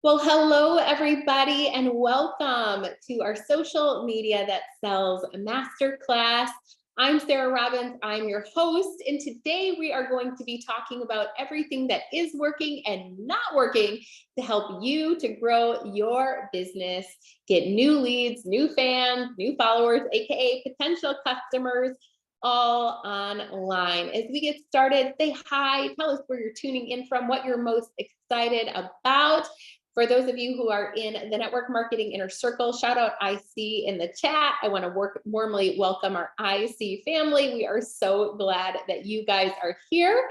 Well, hello, everybody, and welcome to our social media that sells masterclass. I'm Sarah Robbins. I'm your host, and today we are going to be talking about everything that is working and not working to help you to grow your business, get new leads, new fans, new followers, aka potential customers, all online. As we get started, say hi, tell us where you're tuning in from, what you're most excited about. For those of you who are in the Network Marketing Inner Circle, shout out IC in the chat. I want to warmly welcome our IC family. We are so glad that you guys are here.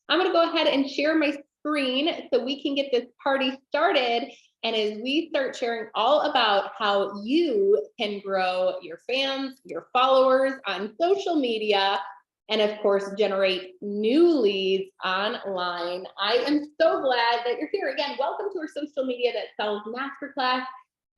I'm going to go ahead and share my screen so we can get this party started. And as we start sharing all about how you can grow your fans, your followers on social media, and of course, generate new leads online. I am so glad that you're here. Again, welcome to our social media that sells masterclass.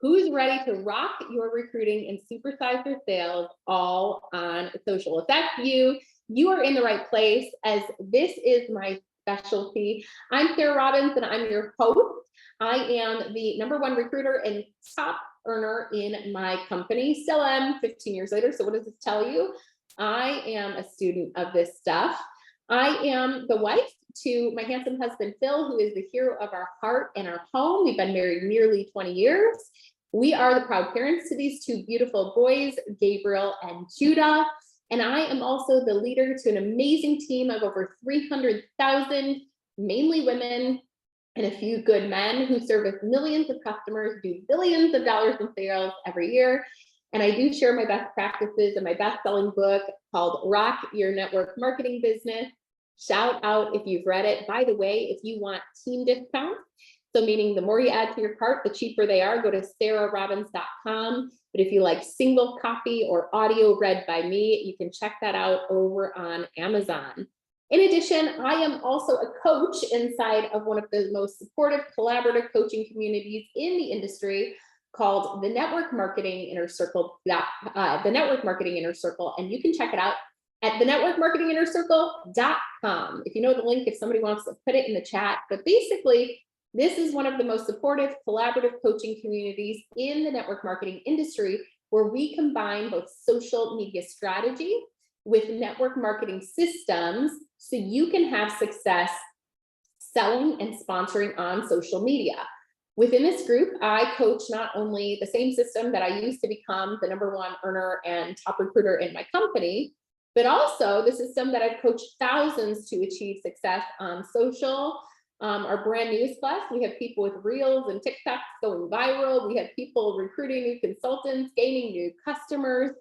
Who's ready to rock your recruiting and supersize your sales all on social? If that's you, you are in the right place, as this is my specialty. I'm Sarah Robbins and I'm your host. I am the #1 recruiter and top earner in my company. Still am 15 years later. So what does this tell you? I am a student of this stuff. I am the wife to my handsome husband, Phil, who is the hero of our heart and our home. We've been married nearly 20 years. We are the proud parents to these two beautiful boys, Gabriel and Judah. And I am also the leader to an amazing team of over 300,000, mainly women, and a few good men who service millions of customers, do billions of dollars in sales every year. And I do share my best practices in my best-selling book called Rock Your Network Marketing Business. Shout out if you've read it. By the way, if you want team discounts, so meaning the more you add to your cart, the cheaper they are, go to sarahrobbins.com. But if you like single copy or audio read by me, you can check that out over on Amazon. In addition, I am also a coach inside of one of the most supportive collaborative coaching communities in the industry, called the Network Marketing Inner Circle, the Network Marketing Inner Circle, and you can check it out at thenetworkmarketinginnercircle.com. If you know the link, if somebody wants to put it in the chat. But basically, this is one of the most supportive collaborative coaching communities in the network marketing industry, where we combine both social media strategy with network marketing systems so you can have success selling and sponsoring on social media. Within this group, I coach not only the same system that I used to become the #1 earner and top recruiter in my company, but also the system that I've coached thousands to achieve success on social. Our brand newest class, we have people with reels and TikToks going viral. We have people recruiting new consultants, gaining new customers,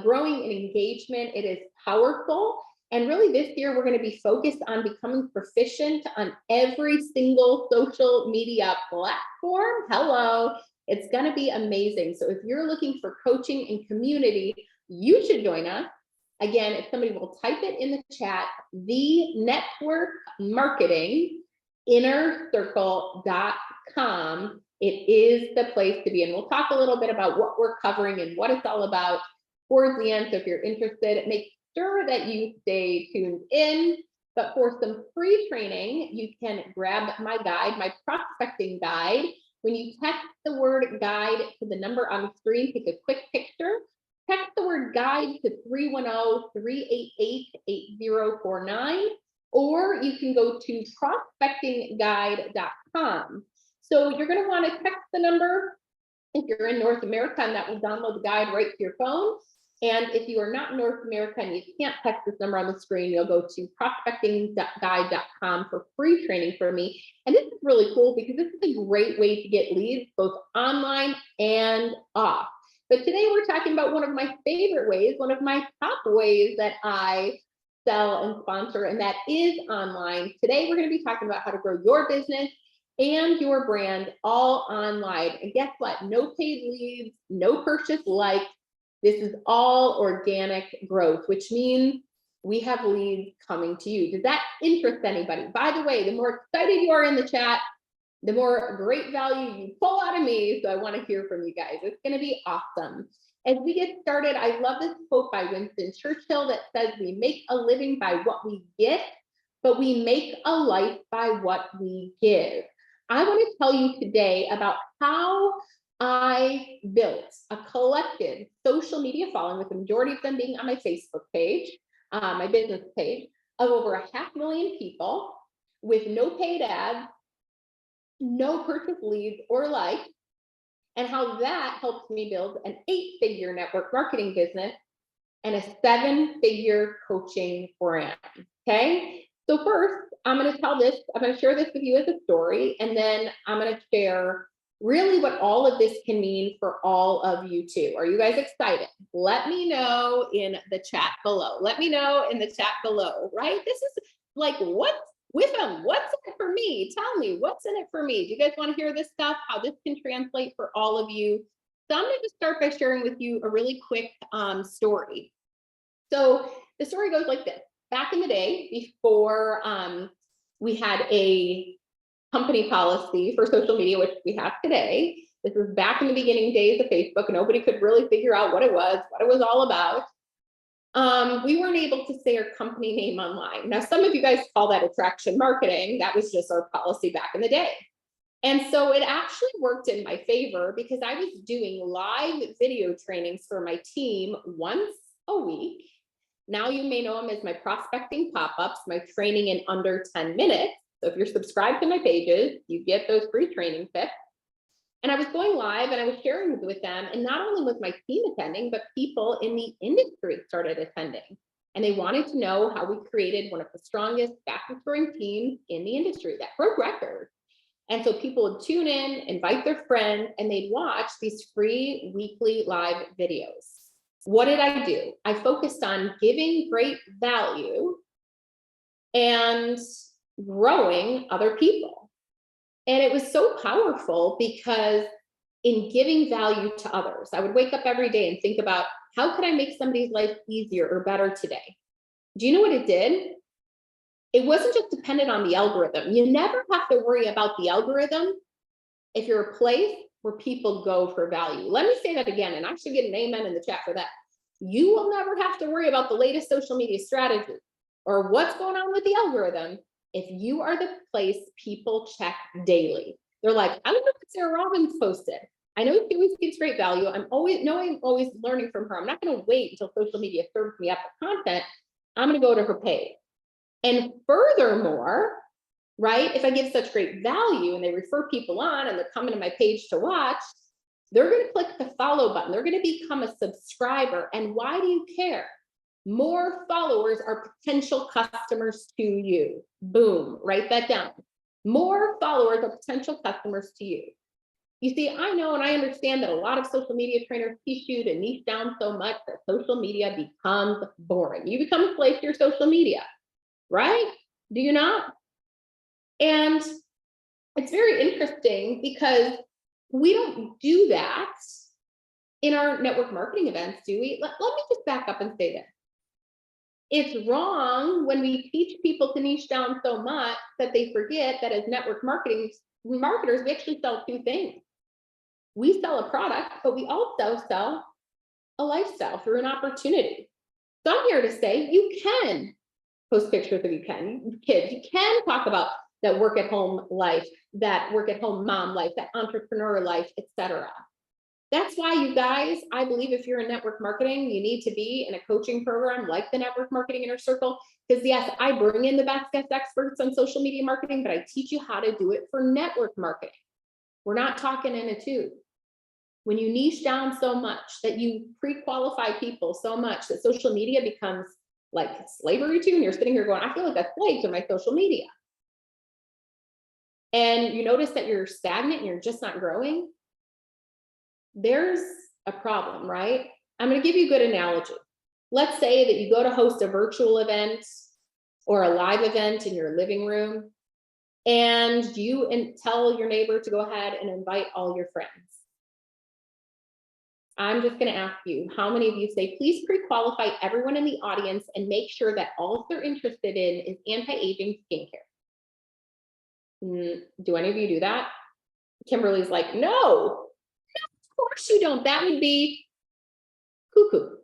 growing in engagement. It is powerful. And really this year, we're going to be focused on becoming proficient on every single social media platform. Hello, it's going to be amazing. So if you're looking for coaching and community, you should join us. Again, if somebody will type it in the chat, the Network Marketing Inner Circle.com. It is the place to be. And we'll talk a little bit about what we're covering and what it's all about towards the end. So if you're interested, make sure that you stay tuned in. But for some free training, you can grab my guide, my prospecting guide. When you text the word guide to the number on the screen, take a quick picture, text the word guide to 310-388-8049, or you can go to prospectingguide.com. So you're going to want to text the number if you're in North America, and that will download the guide right to your phone. And if you are not in North America and you can't text this number on the screen, you'll go to prospectingguide.com for free training from me. And this is really cool because this is a great way to get leads, both online and off. But today we're talking about one of my favorite ways, one of my top ways that I sell and sponsor, and that is online. Today we're going to be talking about how to grow your business and your brand all online. And guess what? No paid leads, no purchase likes. This is all organic growth, which means we have leads coming to you. Does that interest anybody? By the way, the more excited you are in the chat, the more great value you pull out of me. So I want to hear from you guys. It's going to be awesome. As we get started, I love this quote by Winston Churchill that says, "We make a living by what we get, but we make a life by what we give." I want to tell you today about how I built a collective social media following, with the majority of them being on my Facebook page, my business page, of over 500,000 people with no paid ads, no purchase leads or likes, and how that helped me build an 8-figure network marketing business and a 7-figure coaching brand. Okay. So first, I'm going to share this with you as a story, and then I'm going to share really what all of this can mean for all of you too. Are you guys excited? Let me know in the chat below. Let me know in the chat below, right? This is like, what's with them? What's in it for me? Tell me, what's in it for me? Do you guys want to hear this stuff? How this can translate for all of you? So I'm going to just start by sharing with you a really quick story. So the story goes like this. Back in the day, before we had a company policy for social media, which we have today, this was back in the beginning days of Facebook, and nobody could really figure out what it was all about. We weren't able to say our company name online. Now, some of you guys call that attraction marketing. That was just our policy back in the day. And so it actually worked in my favor because I was doing live video trainings for my team once a week. Now you may know them as my prospecting pop-ups, my training in under 10 minutes. So if you're subscribed to my pages, you get those free training tips. And I was going live and I was sharing with them, and not only was my team attending, but people in the industry started attending. And they wanted to know how we created one of the strongest, fastest growing teams in the industry that broke records. And so people would tune in, invite their friends, and they'd watch these free weekly live videos. What did I do? I focused on giving great value and growing other people. And it was so powerful because in giving value to others, I would wake up every day and think about, how could I make somebody's life easier or better today? Do you know what it did? It wasn't just dependent on the algorithm. You never have to worry about the algorithm if you're a place where people go for value. Let me say that again, and I should get an amen in the chat for that. You will never have to worry about the latest social media strategy or what's going on with the algorithm if you are the place people check daily. They're like, I don't know what Sarah Robbins posted. I know she always gives great value. I'm always learning from her. I'm not going to wait until social media serves me up with content. I'm going to go to her page. And furthermore, right, if I give such great value and they refer people on and they're coming to my page to watch, they're going to click the follow button. They're going to become a subscriber. And why do you care? More followers are potential customers to you. Boom, write that down. More followers are potential customers to you. You see, I know and I understand that a lot of social media trainers teach you to niche down so much that social media becomes boring. You become a slave to your social media, right? Do you not? And it's very interesting because we don't do that in our network marketing events, do we? Let me just back up and say this. It's wrong when we teach people to niche down so much that they forget that as network marketers, we actually sell two things. We sell a product, but we also sell a lifestyle through an opportunity. So I'm here to say you can post pictures of you kids. You can talk about that work at home life, that work at home mom life, that entrepreneur life, etc. That's why, you guys, I believe if you're in network marketing, you need to be in a coaching program like the Network Marketing Inner Circle. Because yes, I bring in the best guest experts on social media marketing, but I teach you how to do it for network marketing. We're not talking in a tube. When you niche down so much that you pre-qualify people so much that social media becomes like slavery to you, and you're sitting here going, I feel like a slave to my social media. And you notice that you're stagnant and you're just not growing, there's a problem, right? I'm going to give you a good analogy. Let's say that you go to host a virtual event or a live event in your living room, and you tell your neighbor to go ahead and invite all your friends. I'm just going to ask you, how many of you say, please pre-qualify everyone in the audience and make sure that all they're interested in is anti-aging skincare? Do any of you do that? Kimberly's like, no, of course you don't. That would be cuckoo.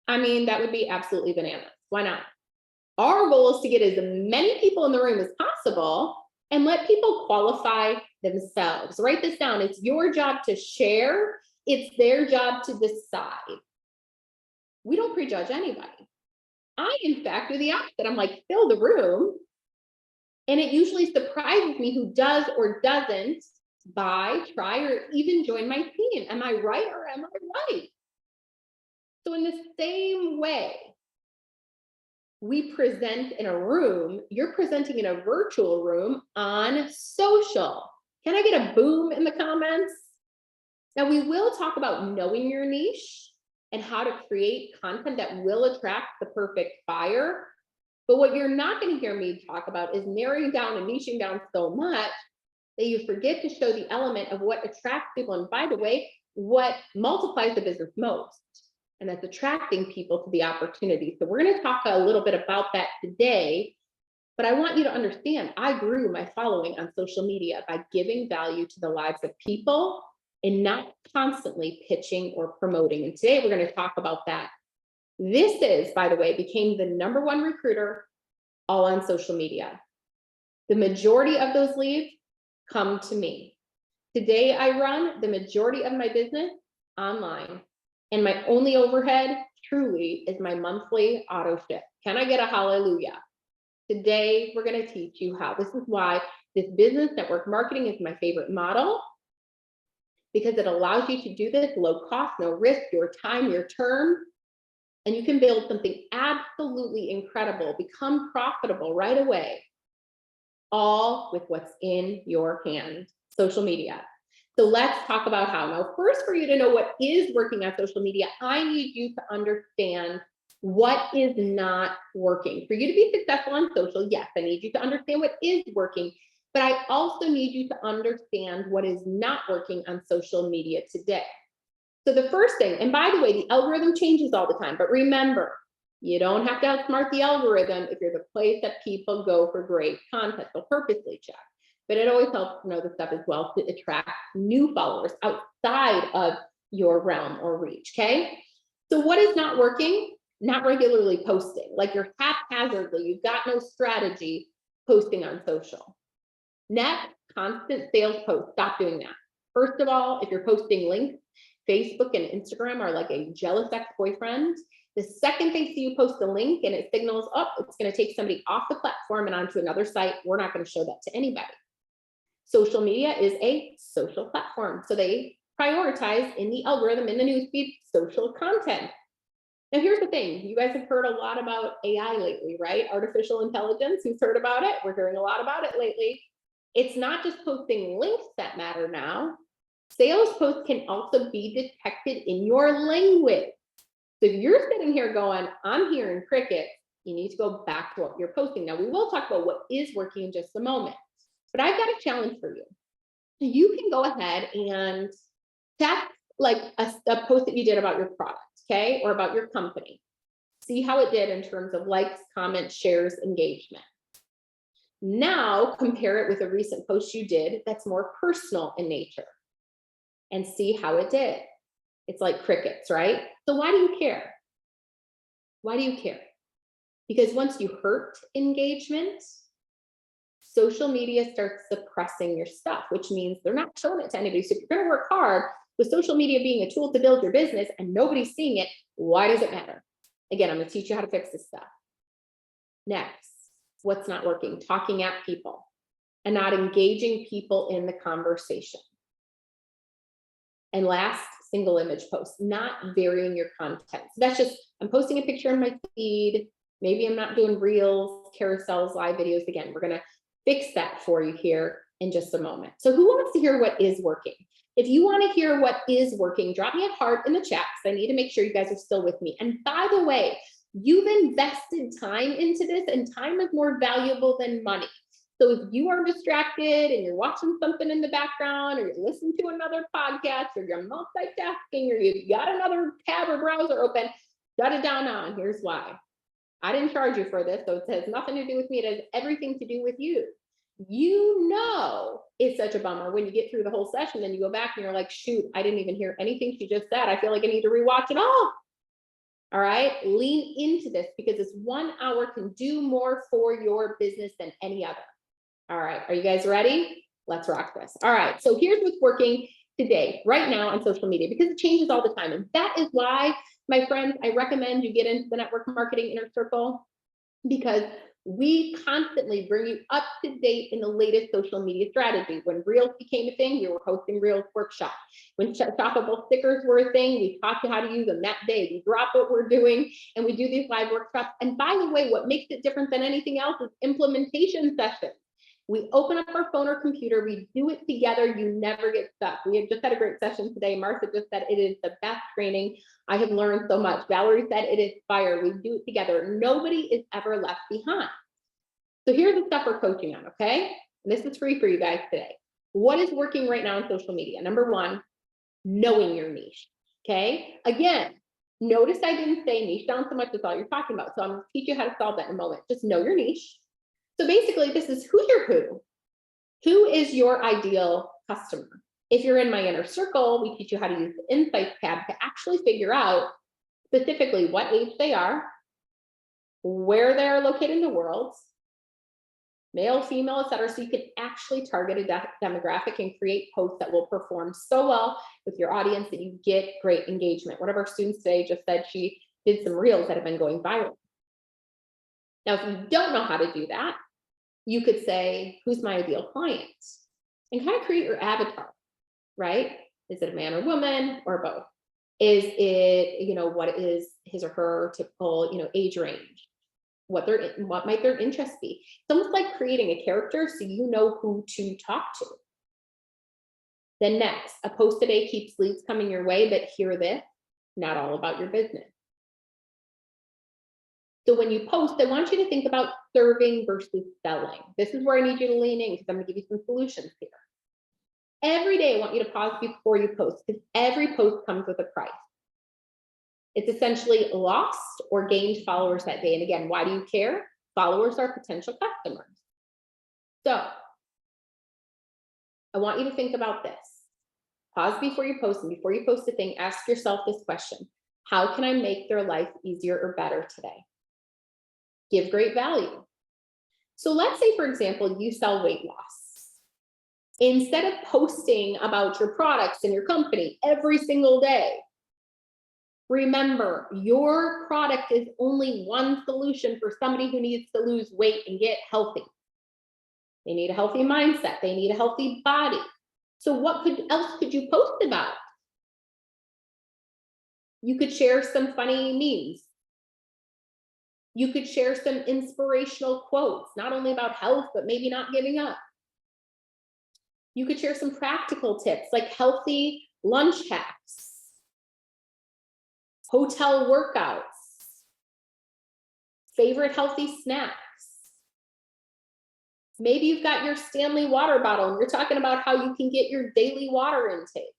I mean, that would be absolutely bananas. Why not? Our goal is to get as many people in the room as possible and let people qualify themselves. Write this down. It's your job to share. It's their job to decide. We don't prejudge anybody. I, in fact, do the opposite. I'm like, fill the room. And it usually surprises me who does or doesn't buy, try, or even join my team. Am I right or am I right? So in the same way we present in a room, you're presenting in a virtual room on social. Can I get a boom in the comments? Now we will talk about knowing your niche and how to create content that will attract the perfect buyer. But what you're not going to hear me talk about is narrowing down and niching down so much that you forget to show the element of what attracts people. And by the way, what multiplies the business most, and that's attracting people to the opportunity. So we're going to talk a little bit about that today, but I want you to understand, I grew my following on social media by giving value to the lives of people and not constantly pitching or promoting. And today we're going to talk about that. This is, by the way, became the #1 recruiter all on social media. The majority of those leads come to me. Today I run the majority of my business online, and my only overhead truly is my monthly auto ship. Can I get a hallelujah? Today we're going to teach you how. This is why this business network marketing is my favorite model, because it allows you to do this low cost, no risk, your time, your term, and you can build something absolutely incredible, become profitable right away, all with what's in your hand, social media. So let's talk about how. Now, first, for you to know what is working on social media, I need you to understand what is not working. For you to be successful on social, yes, I need you to understand what is working, but I also need you to understand what is not working on social media today. So the first thing, and by the way, the algorithm changes all the time, but remember, you don't have to outsmart the algorithm if you're the place that people go for great content. So purposely check. But it always helps to know the stuff as well to attract new followers outside of your realm or reach, okay? So what is not working? Not regularly posting, like you're haphazardly, you've got no strategy posting on social. Next, constant sales posts, stop doing that. First of all, if you're posting links, Facebook and Instagram are like a jealous ex-boyfriend. The second they see you post a link and it signals up, it's going to take somebody off the platform and onto another site. We're not going to show that to anybody. Social media is a social platform, so they prioritize in the algorithm, in the newsfeed, social content. Now, here's the thing. You guys have heard a lot about AI lately, right? Artificial intelligence. Who's heard about it? We're hearing a lot about it lately. It's not just posting links that matter now. Sales posts can also be detected in your language. So if you're sitting here going, I'm hearing crickets, you need to go back to what you're posting. Now, we will talk about what is working in just a moment, but I've got a challenge for you. You can go ahead and test like a post that you did about your product, okay, or about your company. See how it did in terms of likes, comments, shares, engagement. Now compare it with a recent post you did that's more personal in nature and see how it did. It's like crickets, right? So why do you care? Why do you care? Because once you hurt engagement, social media starts suppressing your stuff, which means they're not showing it to anybody. So if you're going to work hard with social media being a tool to build your business and nobody's seeing it, why does it matter? Again, I'm going to teach you how to fix this stuff. Next, what's not working? Talking at people and not engaging people in the conversation. And last, single image posts, not varying your content. So that's just, I'm posting a picture in my feed. Maybe I'm not doing reels, carousels, live videos. Again, we're going to fix that for you here in just a moment. So who wants to hear what is working? If you want to hear what is working, drop me a heart in the chat because I need to make sure you guys are still with me. And by the way, you've invested time into this, and time is more valuable than money. So if you are distracted and you're watching something in the background, or you're listening to another podcast, or you're multitasking, or you've got another tab or browser open, shut it down now. And here's why. I didn't charge you for this, so it has nothing to do with me. It has everything to do with you. You know, it's such a bummer when you get through the whole session and you go back and you're like, shoot, I didn't even hear anything she just said. I feel like I need to rewatch it all. All right, lean into this because this 1 hour can do more for your business than any other. All right, are you guys ready? Let's rock this. All right, so here's what's working today, right now on social media, because it changes all the time. And that is why, my friends, I recommend you get into the Network Marketing Inner Circle, because we constantly bring you up to date in the latest social media strategy. When Reels became a thing, we were hosting Reels workshops. When shoppable stickers were a thing, we taught you how to use them that day. We drop what we're doing and we do these live workshops. And by the way, what makes it different than anything else is implementation sessions. We open up our phone or computer, we do it together, you never get stuck. We have just had a great session today. Martha just said it is the best training. I have learned so much. Valerie said it is fire. We do it together. Nobody is ever left behind. So here's the stuff we're coaching on, okay? And this is free for you guys today. What is working right now on social media? Number one, knowing your niche, okay? Again, notice I didn't say niche down so much, that's all you're talking about. So I'm gonna teach you how to solve that in a moment. Just know your niche. So basically, this is who's your who. Who is your ideal customer? If you're in my inner circle, we teach you how to use the Insights tab to actually figure out specifically what age they are, where they are located in the world, male, female, etc. So you can actually target a demographic and create posts that will perform so well with your audience that you get great engagement. One of our students today just said she did some reels that have been going viral. Now, if you don't know how to do that, you could say, who's my ideal client? And kind of create your avatar, right? Is it a man or woman or both? Is it, what is his or her typical, age range? What might their interests be? It's almost like creating a character so you know who to talk to. Then next, a post a day keeps leads coming your way, but hear this, not all about your business. So when you post, I want you to think about serving versus selling. This is where I need you to lean in because I'm going to give you some solutions here. Every day, I want you to pause before you post because every post comes with a price. It's essentially lost or gained followers that day. And again, why do you care? Followers are potential customers. So I want you to think about this. Pause before you post, and before you post a thing, ask yourself this question. How can I make their life easier or better today? Give great value. So let's say, for example, you sell weight loss. Instead of posting about your products and your company every single day, remember, your product is only one solution for somebody who needs to lose weight and get healthy. They need a healthy mindset. They need a healthy body. So what else could you post about? You could share some funny memes. You could share some inspirational quotes, not only about health, but maybe not giving up. You could share some practical tips like healthy lunch hacks, hotel workouts, favorite healthy snacks. Maybe you've got your Stanley water bottle and you're talking about how you can get your daily water intake.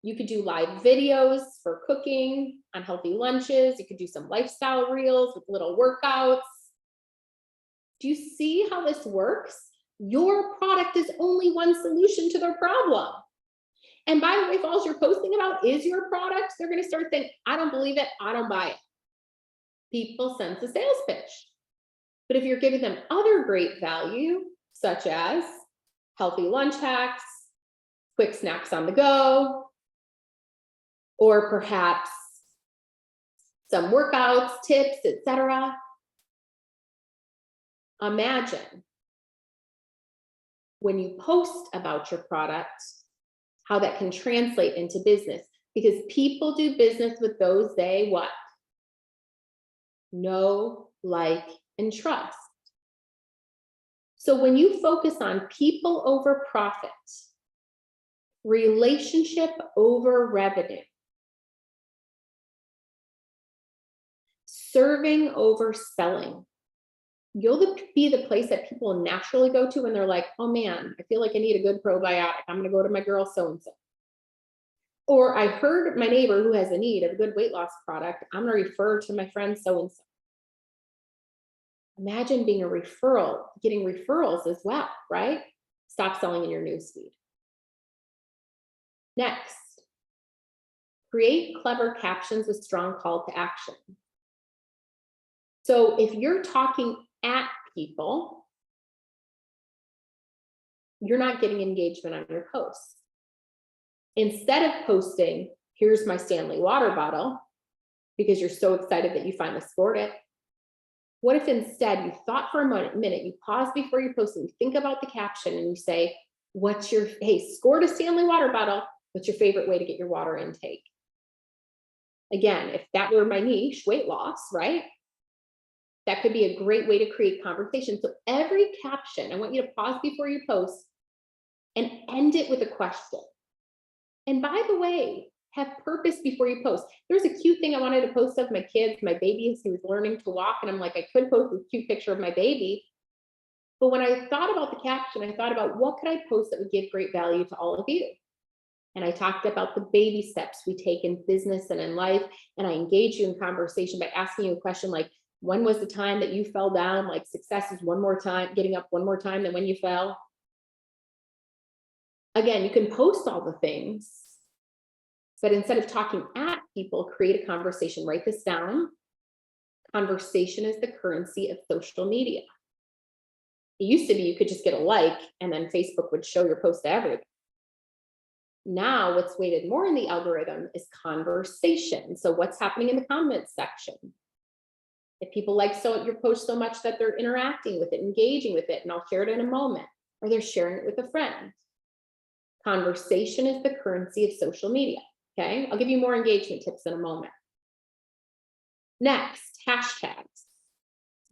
You could do live videos for cooking on healthy lunches. You could do some lifestyle reels with little workouts. Do you see how this works? Your product is only one solution to their problem. And by the way, if all you're posting about is your product, they're going to start saying, I don't believe it, I don't buy it. People sense a sales pitch. But if you're giving them other great value, such as healthy lunch hacks, quick snacks on the go, or perhaps some workouts, tips, etc. Imagine when you post about your product, how that can translate into business, because people do business with those they what? Know, like, and trust. So when you focus on people over profit, relationship over revenue, serving over selling, you'll be the place that people naturally go to when they're like, oh man, I feel like I need a good probiotic. I'm going to go to my girl so-and-so. Or I heard my neighbor who has a need of a good weight loss product. I'm going to refer to my friend so-and-so. Imagine being a referral, getting referrals as well, right? Stop selling in your newsfeed. Next, create clever captions with strong call to action. So if you're talking at people, you're not getting engagement on your posts. Instead of posting, here's my Stanley water bottle, because you're so excited that you finally scored it. What if instead you thought for a minute, you pause before you post and you think about the caption and you say, hey, scored a Stanley water bottle, what's your favorite way to get your water intake? Again, if that were my niche, weight loss, right? That could be a great way to create conversation. So every caption, I want you to pause before you post and end it with a question. And by the way, have purpose before you post. There's a cute thing I wanted to post of my kids, my baby, as he was learning to walk. And I'm like, I could post a cute picture of my baby. But when I thought about the caption, I thought about what could I post that would give great value to all of you? And I talked about the baby steps we take in business and in life. And I engage you in conversation by asking you a question like, when was the time that you fell down? Like success is one more time, getting up one more time than when you fell. Again, you can post all the things, but instead of talking at people, create a conversation. Write this down. Conversation is the currency of social media. It used to be you could just get a like and then Facebook would show your post to everybody. Now what's weighted more in the algorithm is conversation. So what's happening in the comments section? If people like your post so much that they're interacting with it, engaging with it, and I'll share it in a moment, or they're sharing it with a friend. Conversation is the currency of social media. Okay, I'll give you more engagement tips in a moment. Next, hashtags.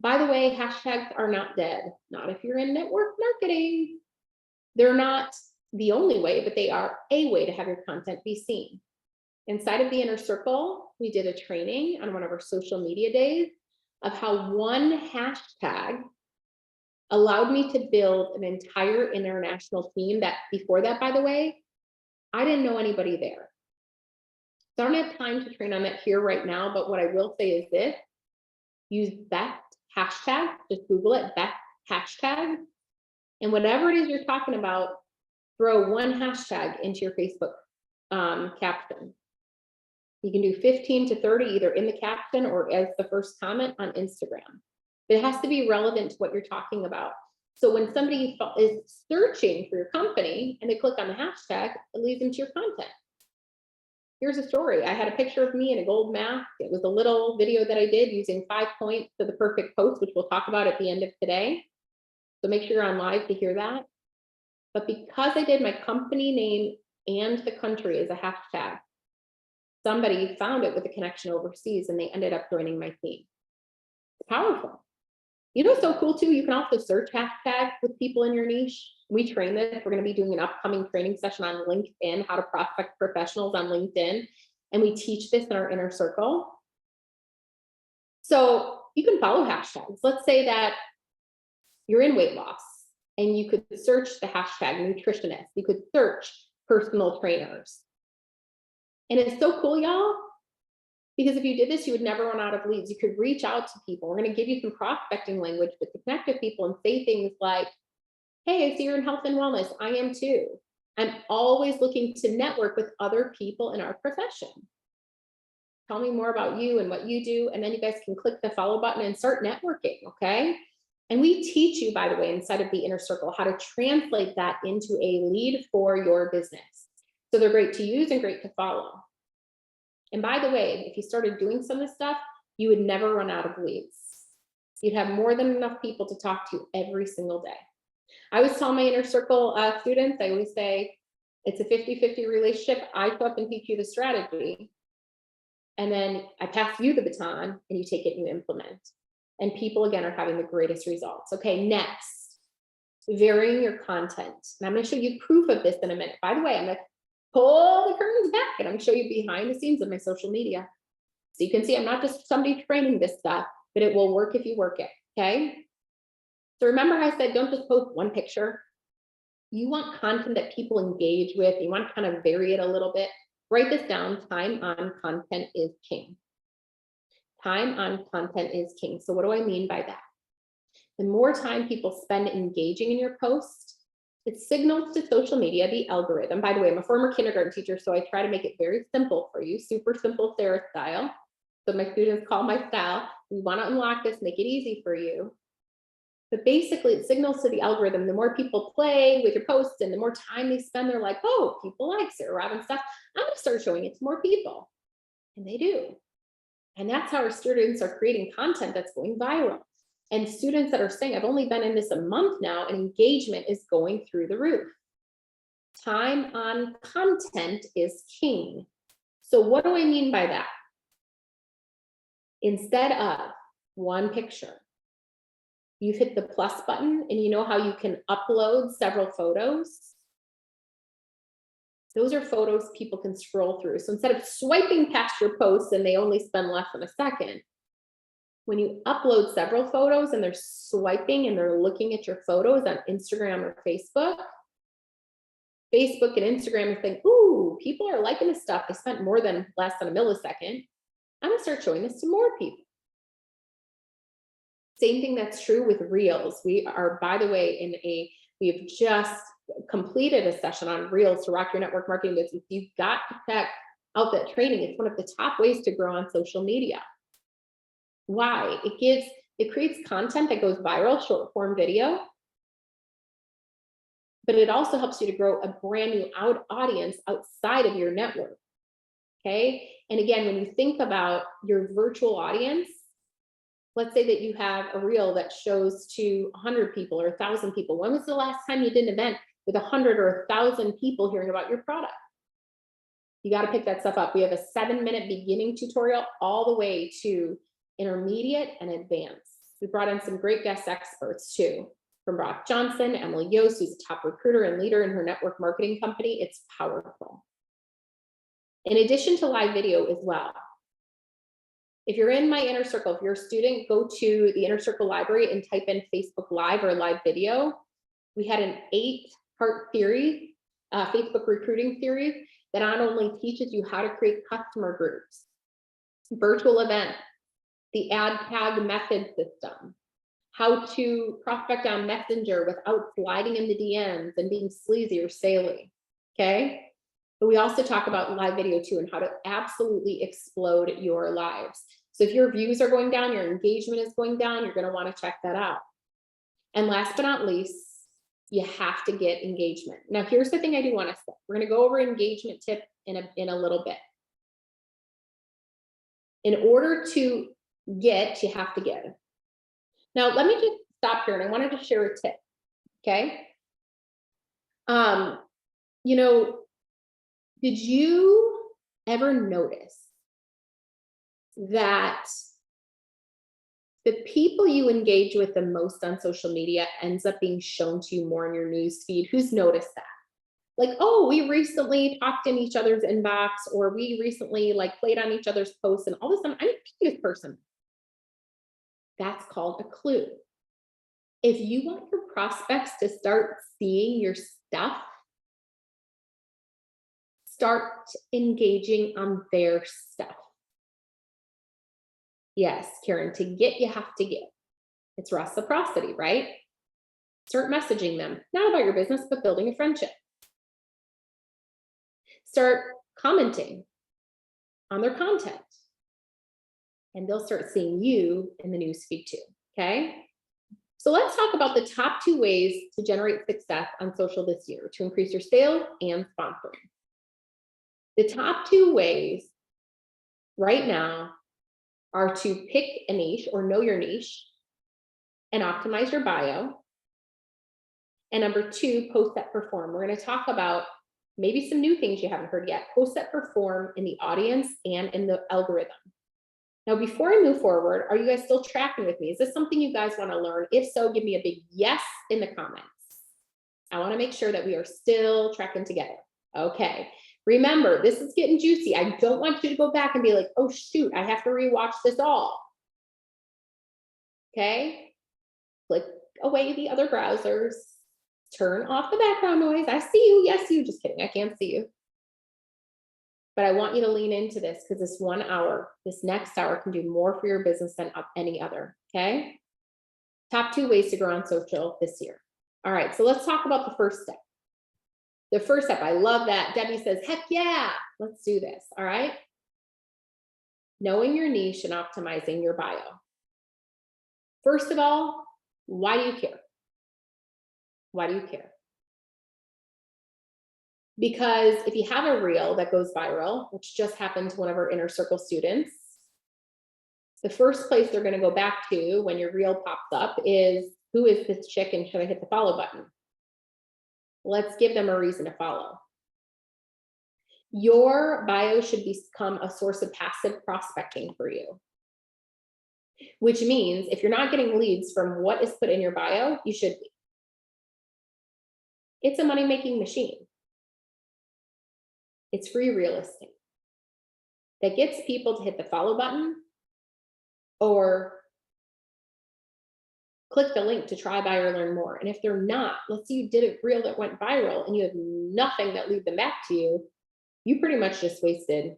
By the way, hashtags are not dead, not if you're in network marketing. They're not the only way, but they are a way to have your content be seen. Inside of the Inner Circle, we did a training on one of our social media days of how one hashtag allowed me to build an entire international team that before that, by the way, I didn't know anybody there. So I don't have time to train on that here right now, but what I will say is this: use Beth hashtag, just Google it, Beth hashtag, and whatever it is you're talking about, throw one hashtag into your Facebook caption. You can do 15 to 30 either in the caption or as the first comment on Instagram. But it has to be relevant to what you're talking about. So when somebody is searching for your company and they click on the hashtag, it leads them to your content. Here's a story. I had a picture of me in a gold mask. It was a little video that I did using 5 points to the perfect post, which we'll talk about at the end of today. So make sure you're on live to hear that. But because I did my company name and the country as a hashtag, somebody found it with a connection overseas and they ended up joining my team. It's powerful. You know what's so cool too? You can also search hashtags with people in your niche. We train this. We're going to be doing an upcoming training session on LinkedIn, how to prospect professionals on LinkedIn. And we teach this in our Inner Circle. So you can follow hashtags. Let's say that you're in weight loss and you could search the hashtag nutritionist. You could search personal trainers. And it's so cool, y'all, because if you did this, you would never run out of leads. You could reach out to people. We're going to give you some prospecting language, but to connect with people and say things like, hey, I see you're in health and wellness. I am too. I'm always looking to network with other people in our profession. Tell me more about you and what you do. And then you guys can click the follow button and start networking, okay? And we teach you, by the way, inside of the Inner Circle, how to translate that into a lead for your business. So they're great to use and great to follow. And by the way, if you started doing some of this stuff, you would never run out of leads. You'd have more than enough people to talk to every single day. I always tell my Inner Circle students, I always say, it's a 50-50 relationship. I show up and teach you the strategy. And then I pass you the baton and you take it and you implement. And people, again, are having the greatest results. Okay, next, varying your content. And I'm going to show you proof of this in a minute. By the way, I'm going to pull the curtains back and I'm going to show you behind the scenes of my social media. So you can see I'm not just somebody training this stuff, but it will work if you work it, okay? So remember I said, don't just post one picture. You want content that people engage with. You want to kind of vary it a little bit. Write this down. Time on content is king. Time on content is king. So what do I mean by that? The more time people spend engaging in your post, it signals to social media, the algorithm. By the way, I'm a former kindergarten teacher, so I try to make it very simple for you, super simple Sarah style. So my students call my style. We want to unlock this, make it easy for you. But basically it signals to the algorithm, the more people play with your posts and the more time they spend, they're like, oh, people like Sarah Robbins stuff. I'm gonna start showing it to more people. And they do. And that's how our students are creating content that's going viral. And students that are saying, I've only been in this a month now, and engagement is going through the roof. Time on content is king. So what do I mean by that? Instead of one picture, you've hit the plus button, and you know how you can upload several photos? Those are photos people can scroll through. So instead of swiping past your posts and they only spend less than a second, when you upload several photos and they're swiping and they're looking at your photos on Instagram or Facebook, Facebook and Instagram are thinking, ooh, people are liking this stuff. They spent less than a millisecond. I'm gonna start showing this to more people. Same thing that's true with Reels. We are, by the way, we have just completed a session on Reels to rock your network marketing business. You've got to check out that training. It's one of the top ways to grow on social media. Why? It creates content that goes viral, short form video, but it also helps you to grow a brand new audience outside of your network. Okay. And again, when you think about your virtual audience, let's say that you have a reel that shows to 100 people or 1,000 people. When was the last time you did an event with 100 or 1,000 people hearing about your product? You got to pick that stuff up. We have a 7-minute beginning tutorial all the way to intermediate and advanced. We brought in some great guest experts too, from Brock Johnson, Emily Yost, who's a top recruiter and leader in her network marketing company. It's powerful. In addition to live video as well. If you're in my inner circle, if you're a student, go to the Inner Circle library and type in Facebook Live or live video. We had an 8-part theory, Facebook recruiting theory, that not only teaches you how to create customer groups, virtual events, the ad tag method system, how to prospect on Messenger without sliding in the DMs and being sleazy or saley, okay? But we also talk about live video too, and how to absolutely explode your lives. So if your views are going down, your engagement is going down, you're gonna wanna check that out. And last but not least, you have to get engagement. Now, here's the thing I do wanna say. We're gonna go over engagement tip in a little bit. In order to get, you have to give. Now, let me just stop here, and I wanted to share a tip, okay? You know, did you ever notice that the people you engage with the most on social media ends up being shown to you more in your news feed? Who's noticed that? Like, oh, we recently talked in each other's inbox, or we recently played on each other's posts, and all of a sudden I'm this person. That's called a clue. If you want your prospects to start seeing your stuff, start engaging on their stuff. Yes, Karen, to get, you have to give. It's reciprocity, right? Start messaging them, not about your business, but building a friendship. Start commenting on their content, and they'll start seeing you in the newsfeed too, okay? So let's talk about the top 2 ways to generate success on social this year to increase your sales and sponsoring. The top 2 ways right now are to pick a niche or know your niche and optimize your bio. And number 2, post that perform. We're going to talk about maybe some new things you haven't heard yet. Post that perform in the audience and in the algorithm. Now, before I move forward, are you guys still tracking with me? Is this something you guys want to learn? If so, give me a big yes in the comments. I want to make sure that we are still tracking together. Okay. Remember, this is getting juicy. I don't want you to go back and be like, oh, shoot, I have to rewatch this all. Okay. Click away the other browsers. Turn off the background noise. I see you. Yes, you. Just kidding. I can't see you. But I want you to lean into this, because this 1 hour, this next hour can do more for your business than any other, okay? Top 2 ways to grow on social this year. All right, so let's talk about the first step. The first step, I love that. Debbie says, heck yeah, let's do this, all right? Knowing your niche and optimizing your bio. First of all, Why do you care? Why do you care? Because if you have a reel that goes viral, which just happened to one of our inner circle students, the first place they're going to go back to when your reel pops up is, who is this chick and should I hit the follow button? Let's give them a reason to follow. Your bio should become a source of passive prospecting for you, which means if you're not getting leads from what is put in your bio, you should be. It's a money-making machine. It's free real estate that gets people to hit the follow button or click the link to try, buy, or learn more. And if they're not, let's say you did a reel that went viral and you have nothing that lead them back to you, you pretty much just wasted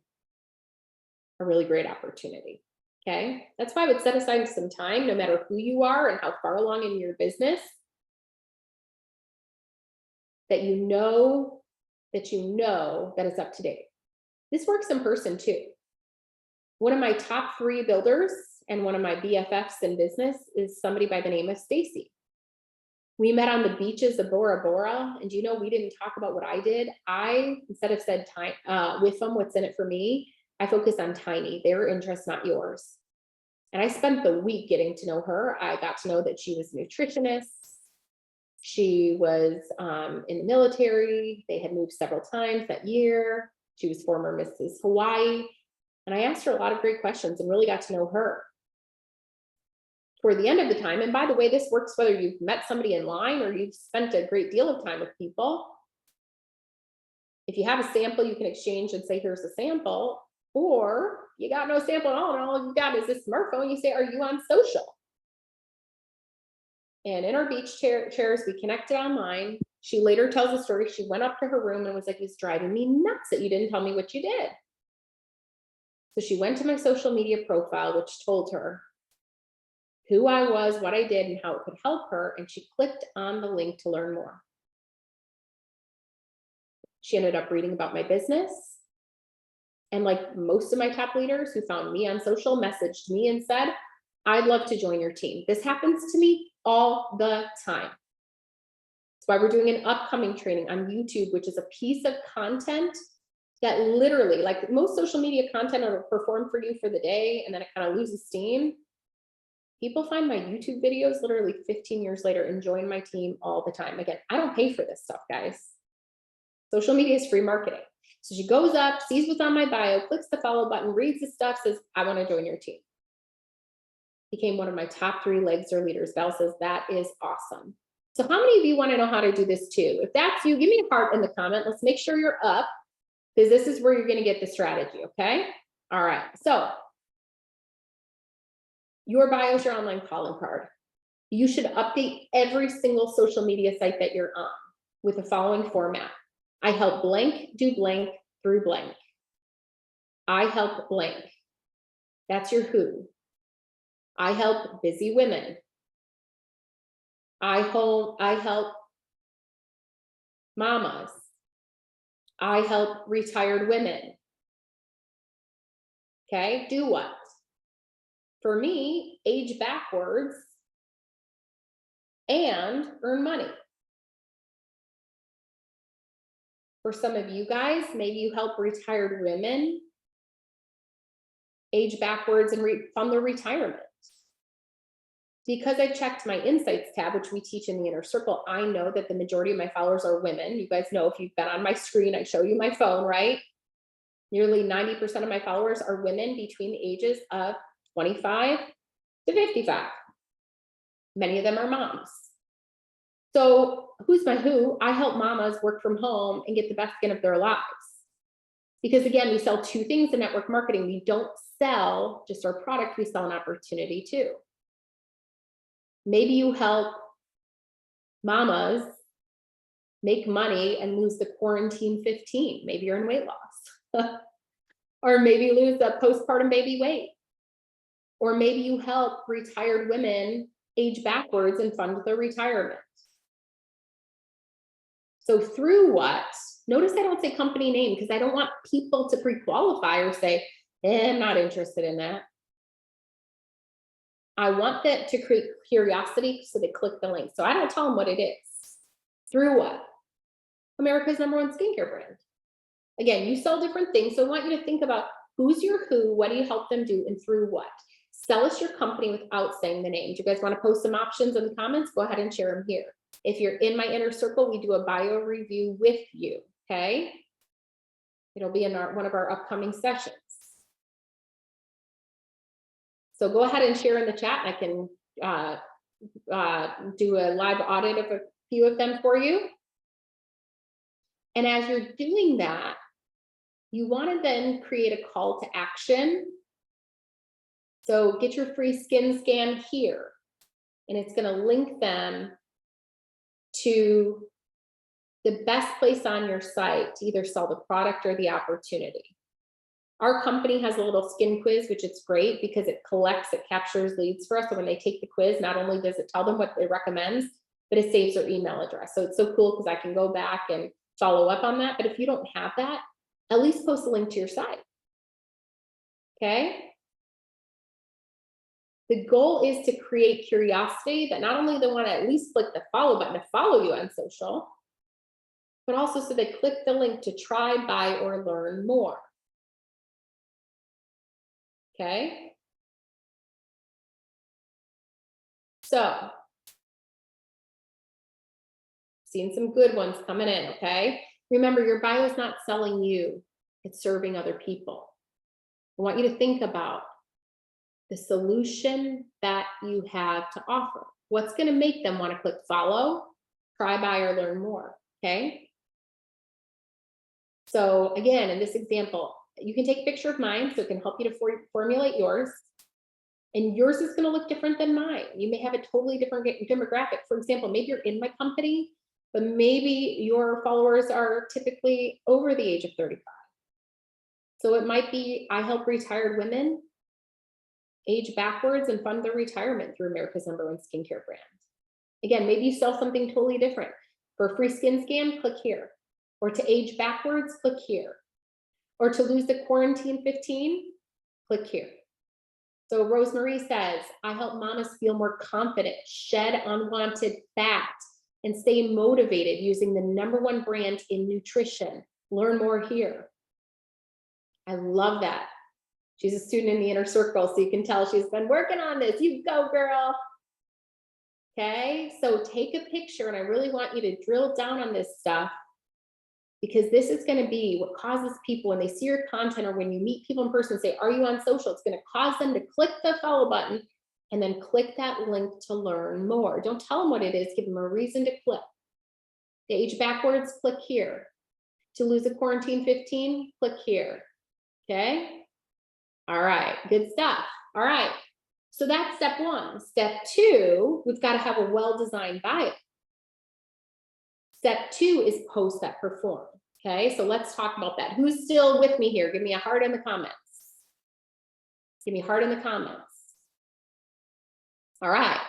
a really great opportunity. Okay. That's why I would set aside some time, no matter who you are and how far along in your business, that you know that it's up to date. This works in person too. One of my top 3 builders and one of my BFFs in business is somebody by the name of Stacy. We met on the beaches of Bora Bora, and you know, we didn't talk about what I did. I, instead of said time with them, what's in it for me, I focused on tiny, their interests, not yours. And I spent the week getting to know her. I got to know that she was a nutritionist. She was in the military. They had moved several times that year. She was former Mrs. Hawaii. And I asked her a lot of great questions and really got to know her. Toward the end of the time, and by the way, this works whether you've met somebody in line or you've spent a great deal of time with people. If you have a sample, you can exchange and say, here's a sample, or you got no sample at all, and all you got is this smartphone. You say, are you on social? And in our beach chairs, we connected online. She later tells a story. She went up to her room and was like, it's driving me nuts that you didn't tell me what you did. So she went to my social media profile, which told her who I was, what I did, and how it could help her. And she clicked on the link to learn more. She ended up reading about my business. And like most of my top leaders who found me on social, messaged me and said, I'd love to join your team. This happens to me all the time. That's why we're doing an upcoming training on YouTube, which is a piece of content that literally, like most social media content, will perform for you for the day and then it kind of loses steam. People find my YouTube videos literally 15 years later and join my team all the time. Again, I don't pay for this stuff, guys. Social media is free marketing. So she goes up, sees what's on my bio, clicks the follow button, reads the stuff, says, I want to join your team. Became one of my top 3 legs or leaders. Val says, that is awesome. So how many of you want to know how to do this too? If that's you, give me a heart in the comment. Let's make sure you're up, because this is where you're going to get the strategy, okay? All right, so your bio is your online calling card. You should update every single social media site that you're on with the following format. I help blank do blank through blank. I help blank. That's your who. I help busy women. I help mamas. I help retired women. Okay, do what? For me, age backwards and earn money. For some of you guys, maybe you help retired women age backwards and fund their retirement. Because I checked my insights tab, which we teach in the inner circle, I know that the majority of my followers are women. You guys know, if you've been on my screen, I show you my phone, right? Nearly 90% of my followers are women between the ages of 25 to 55. Many of them are moms. So who's my who? I help mamas work from home and get the best skin of their lives. Because again, we sell 2 things in network marketing. We don't sell just our product, we sell an opportunity too. Maybe you help mamas make money and lose the quarantine 15. Maybe you're in weight loss. Or maybe lose the postpartum baby weight. Or maybe you help retired women age backwards and fund their retirement. So through what? Notice I don't say company name, because I don't want people to pre-qualify or say, I'm not interested in that. I want that to create curiosity so they click the link. So I don't tell them what it is. Through what? America's #1 skincare brand. Again, you sell different things. So I want you to think about who's your who, what do you help them do, and through what? Sell us your company without saying the name. Do you guys want to post some options in the comments? Go ahead and share them here. If you're in my inner circle, we do a bio review with you, okay? It'll be in one of our upcoming sessions. So go ahead and share in the chat. I can do a live audit of a few of them for you. And as you're doing that, you want to then create a call to action. So get your free skin scan here, and it's going to link them to the best place on your site to either sell the product or the opportunity. Our company has a little skin quiz, which is great because it captures leads for us. So when they take the quiz, not only does it tell them what it recommends, but it saves their email address. So it's so cool because I can go back and follow up on that. But if you don't have that, at least post a link to your site. Okay. The goal is to create curiosity that not only they want to at least click the follow button to follow you on social, but also so they click the link to try, buy, or learn more. Okay. So, seeing some good ones coming in, okay? Remember, your bio is not selling you, it's serving other people. I want you to think about the solution that you have to offer. What's going to make them want to click follow, try, buy, or learn more, okay? So again, in this example, you can take a picture of mine so it can help you to formulate yours. And yours is going to look different than mine. You may have a totally different demographic. For example, maybe you're in my company, but maybe your followers are typically over the age of 35. So it might be, I help retired women age backwards and fund their retirement through America's #1 skincare brand. Again, maybe you sell something totally different. For a free skin scan, click here. Or to age backwards, click here. Or to lose the quarantine 15, click here. So Rosemarie says, I help mamas feel more confident, shed unwanted fat, and stay motivated using the #1 brand in nutrition. Learn more here. I love that. She's a student in the inner circle, so you can tell she's been working on this. You go, girl. Okay, so take a picture, and I really want you to drill down on this stuff because this is going to be what causes people when they see your content or when you meet people in person and say, are you on social? It's going to cause them to click the follow button and then click that link to learn more. Don't tell them what it is. Give them a reason to click. To age backwards, click here. To lose a quarantine 15, click here. Okay. All right. Good stuff. All right. So that's step 1. Step 2, we've got to have a well-designed bio. Step 2 is posts that perform. Okay, so let's talk about that. Who's still with me here? Give me a heart in the comments. Give me a heart in the comments. All right.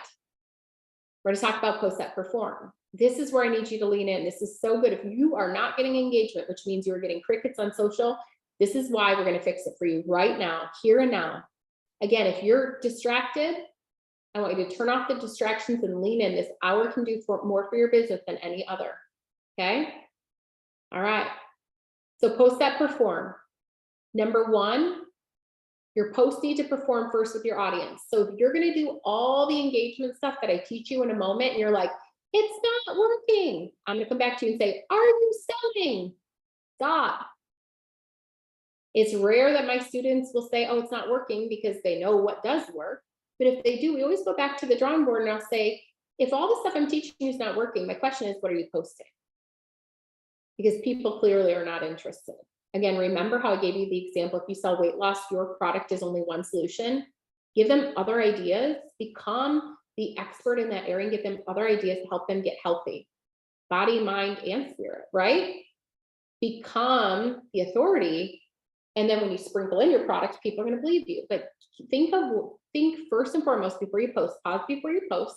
We're going to talk about posts that perform. This is where I need you to lean in. This is so good. If you are not getting engagement, which means you're getting crickets on social, this is why we're going to fix it for you right now, here and now. Again, if you're distracted, I want you to turn off the distractions and lean in. This hour can do more for your business than any other. Okay. All right. So posts that perform. Number 1, your posts need to perform first with your audience. So if you're going to do all the engagement stuff that I teach you in a moment, and you're like, it's not working, I'm going to come back to you and say, are you selling? Stop. It's rare that my students will say, oh, it's not working because they know what does work. But if they do, we always go back to the drawing board and I'll say, if all the stuff I'm teaching you is not working, my question is, what are you posting? Because people clearly are not interested. Again, remember how I gave you the example, if you sell weight loss, your product is only one solution. Give them other ideas, become the expert in that area and give them other ideas to help them get healthy, body, mind, and spirit, right? Become the authority. And then when you sprinkle in your product, people are going to believe you. But think first and foremost before you post, pause before you post.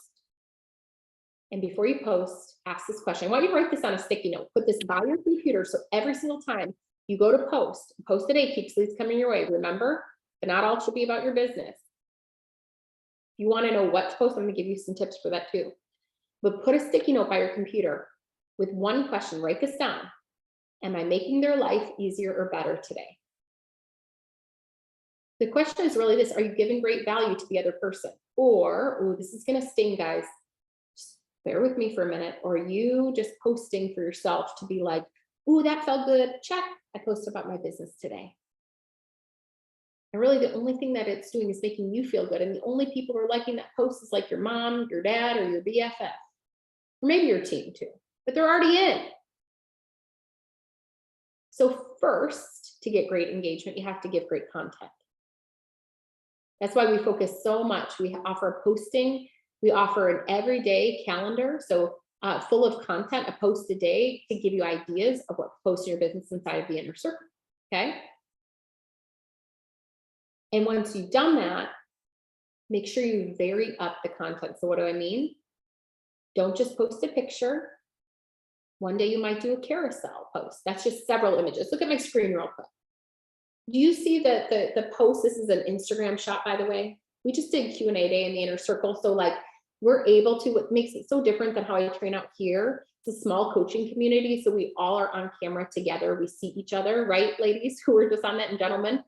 And before you post, ask this question. I want you to write this on a sticky note. Put this by your computer so every single time you go to post a day, keeps leads coming your way. Remember, but not all should be about your business. you want to know what to post, I'm going to give you some tips for that too. But put a sticky note by your computer with one question. Write this down. Am I making their life easier or better today? The question is really this: are you giving great value to the other person? Or, oh, this is going to sting, guys. Just bear with me for a minute. Or are you just posting for yourself to be like, oh, that felt good. Check. I posted about my business today. And really, the only thing that it's doing is making you feel good. And the only people who are liking that post is like your mom, your dad, or your BFF, or maybe your team too, but they're already in. So first, to get great engagement, you have to give great content. That's why we focus so much. We offer a posting, we offer an everyday calendar. So full of content, a post a day to give you ideas of what to post in your business inside of the inner circle. Okay. And once you've done that, make sure you vary up the content. So what do I mean? Don't just post a picture. One day you might do a carousel post. That's just several images. Look at my screen real quick. Do you see the post? This is an Instagram shot, by the way. We just did Q&A day in the inner circle. So like we're able to, what makes it so different than how I train out here, it's a small coaching community. So we all are on camera together. We see each other, right, ladies who are just on that, and gentlemen.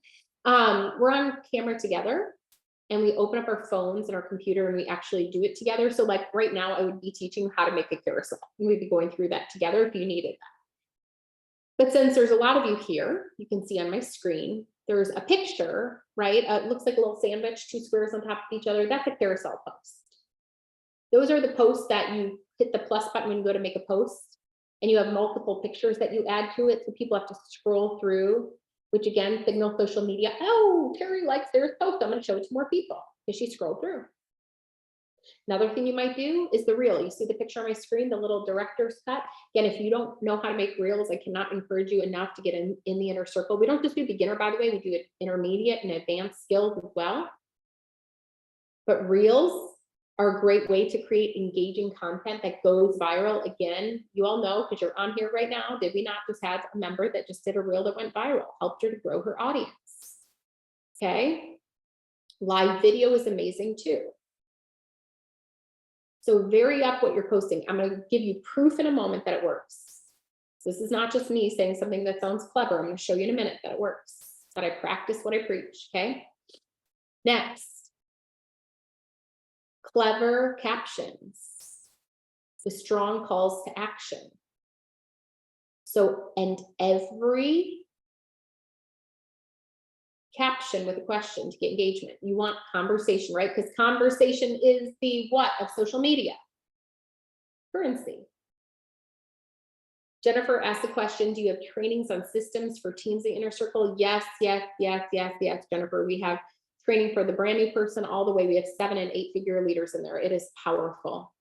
We're on camera together and we open up our phones and our computer and we actually do it together. So like right now I would be teaching how to make a carousel and we'd be going through that together if you needed that. But since there's a lot of you here, you can see on my screen, there's a picture, right? It looks like a little sandwich, 2 squares on top of each other. That's a carousel post. Those are the posts that you hit the plus button when you go to make a post and you have multiple pictures that you add to it. So people have to scroll through, which again, signal social media. Oh, Terry likes their post. I'm going to show it to more people because she scrolled through. Another thing you might do is the reel. You see the picture on my screen, the little director's cut. Again, if you don't know how to make reels, I cannot encourage you enough to get in the inner circle. We don't just do beginner, by the way, we do intermediate and advanced skills as well. But reels are a great way to create engaging content that goes viral. Again, you all know because you're on here right now, did we not just have a member that just did a reel that went viral, helped her to grow her audience? Okay. Live video is amazing too. So vary up what you're posting. I'm going to give you proof in a moment that it works. This is not just me saying something that sounds clever. I'm going to show you in a minute that it works, that I practice what I preach. Okay. Next, clever captions with strong calls to action. So, and every caption with a question to get engagement. You want conversation, right? Because conversation is the what of social media? Currency. Jennifer asked the question, do you have trainings on systems for teams in Inner Circle? Yes, Jennifer. We have training for the brand new person all the way. We have 7- and 8-figure leaders in there. It is powerful.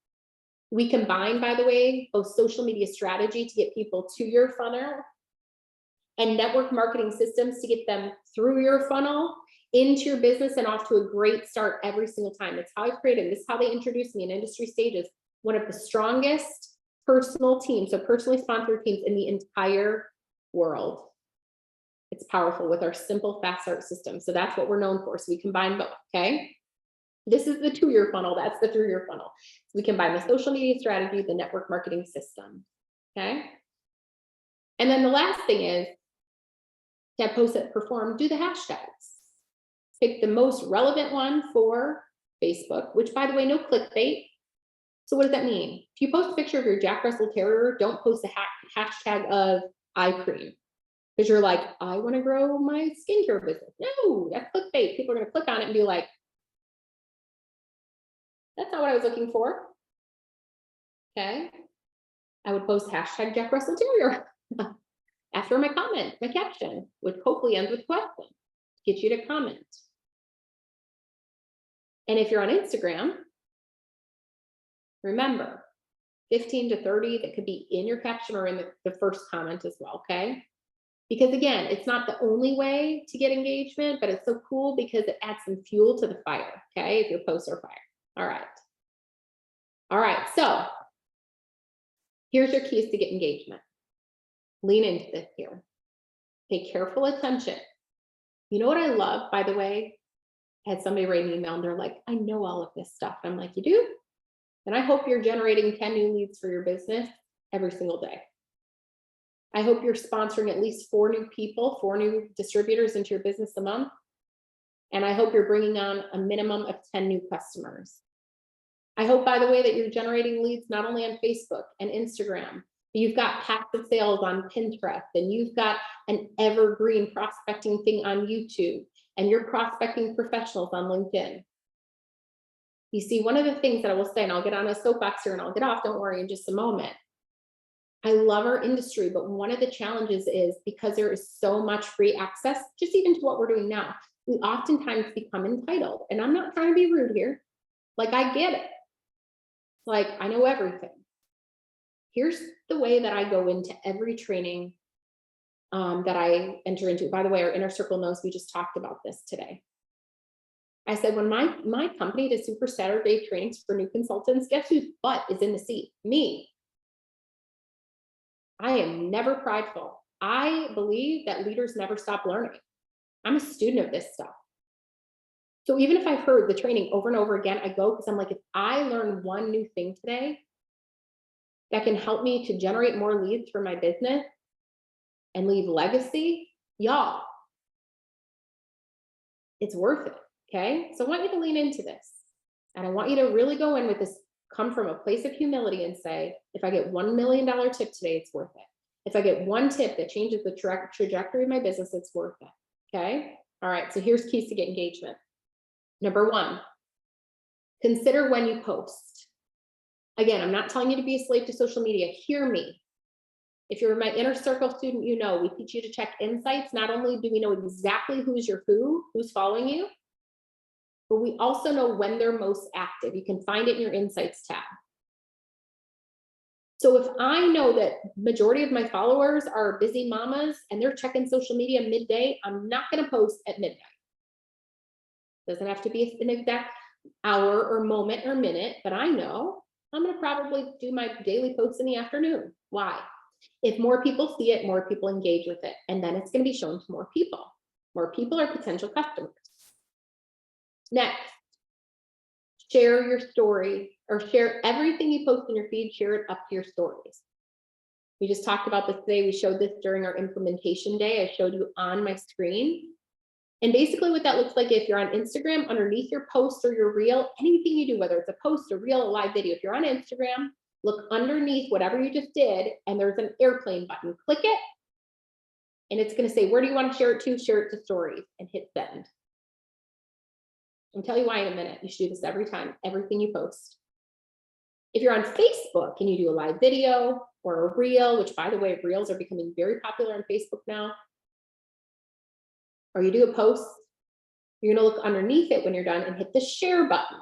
We combine, by the way, both social media strategy to get people to your funnel and network marketing systems to get them through your funnel into your business and off to a great start every single time. It's how I've created. This is how they introduced me in Industry Stages. One of the strongest personal teams, so personally sponsored teams in the entire world. It's powerful with our simple fast start system. So that's what we're known for. So we combine both, okay? This is the 2-year funnel. That's the 3-year funnel. So we combine the social media strategy, the network marketing system, okay? And then the last thing is, to post that perform, do the hashtags. Pick the most relevant one for Facebook, which by the way, no clickbait. So what does that mean? If you post a picture of your Jack Russell Terrier, don't post a hashtag of eye cream because you're like, I want to grow my skincare business. No, that's clickbait. People are going to click on it and be like, that's not what I was looking for. Okay. I would post hashtag Jack Russell Terrier after my comment, my caption, which hopefully ends with a question, get you to comment. And if you're on Instagram, remember 15 to 30 that could be in your caption or in the first comment as well, okay? Because again, it's not the only way to get engagement, but it's so cool because it adds some fuel to the fire, okay? If your posts are fire. All right. All right, so here's your keys to get engagement. Lean into this here. Pay careful attention. You know what I love, by the way? had somebody write an email and they're like, I know all of this stuff. I'm like, you do? And I hope you're generating 10 new leads for your business every single day. I hope you're sponsoring at least 4 new people, 4 new distributors into your business a month. And I hope you're bringing on a minimum of 10 new customers. I hope, by the way, that you're generating leads not only on Facebook and Instagram, but you've got passive sales on Pinterest, and you've got an evergreen prospecting thing on YouTube, and you're prospecting professionals on LinkedIn. You see, one of the things that I will say, and I'll get on a soapbox here and I'll get off, don't worry, in just a moment. I love our industry, but one of the challenges is because there is so much free access, just even to what we're doing now, we oftentimes become entitled. And I'm not trying to be rude here. Like, I get it. Like, I know everything. Here's the way that I go into every training that I enter into. By the way, our inner circle knows we just talked about this today. I said, when my company does Super Saturday trainings for new consultants, guess whose butt is in the seat? Me. I am never prideful. I believe that leaders never stop learning. I'm a student of this stuff. So even if I've heard the training over and over again, I go because I'm like, if I learn one new thing today that can help me to generate more leads for my business and leave legacy, y'all, it's worth it. Okay. So I want you to lean into this. And I want you to really go in with this, come from a place of humility and say, if I get $1 million tip today, it's worth it. If I get one tip that changes the trajectory of my business, it's worth it. Okay. All right. So here's keys to get engagement. Number 1, consider when you post. Again, I'm not telling you to be a slave to social media. Hear me. If you're my inner circle student, you know we teach you to check insights. Not only do we know exactly who's who's following you, but we also know when they're most active. You can find it in your insights tab. So if I know that majority of my followers are busy mamas and they're checking social media midday, I'm not going to post at midnight. Doesn't have to be an exact hour or moment or minute, but I know I'm going to probably do my daily posts in the afternoon. Why? If more people see it, more people engage with it, and then it's going to be shown to more people. More people are potential customers. Next, share your story or share everything you post in your feed, share it up to your stories. We just talked about this today. We showed this during our implementation day. I showed you on my screen. And basically what that looks like, if you're on Instagram, underneath your post or your reel, anything you do, whether it's a post, a reel, a live video, if you're on Instagram, look underneath whatever you just did, and there's an airplane button. Click it, and it's going to say, where do you want to share it to? Share it to stories, and hit send. I'll tell you why in a minute. You should do this every time, everything you post. If you're on Facebook and you do a live video or a reel, which by the way, reels are becoming very popular on Facebook now, or you do a post, you're going to look underneath it when you're done and hit the share button.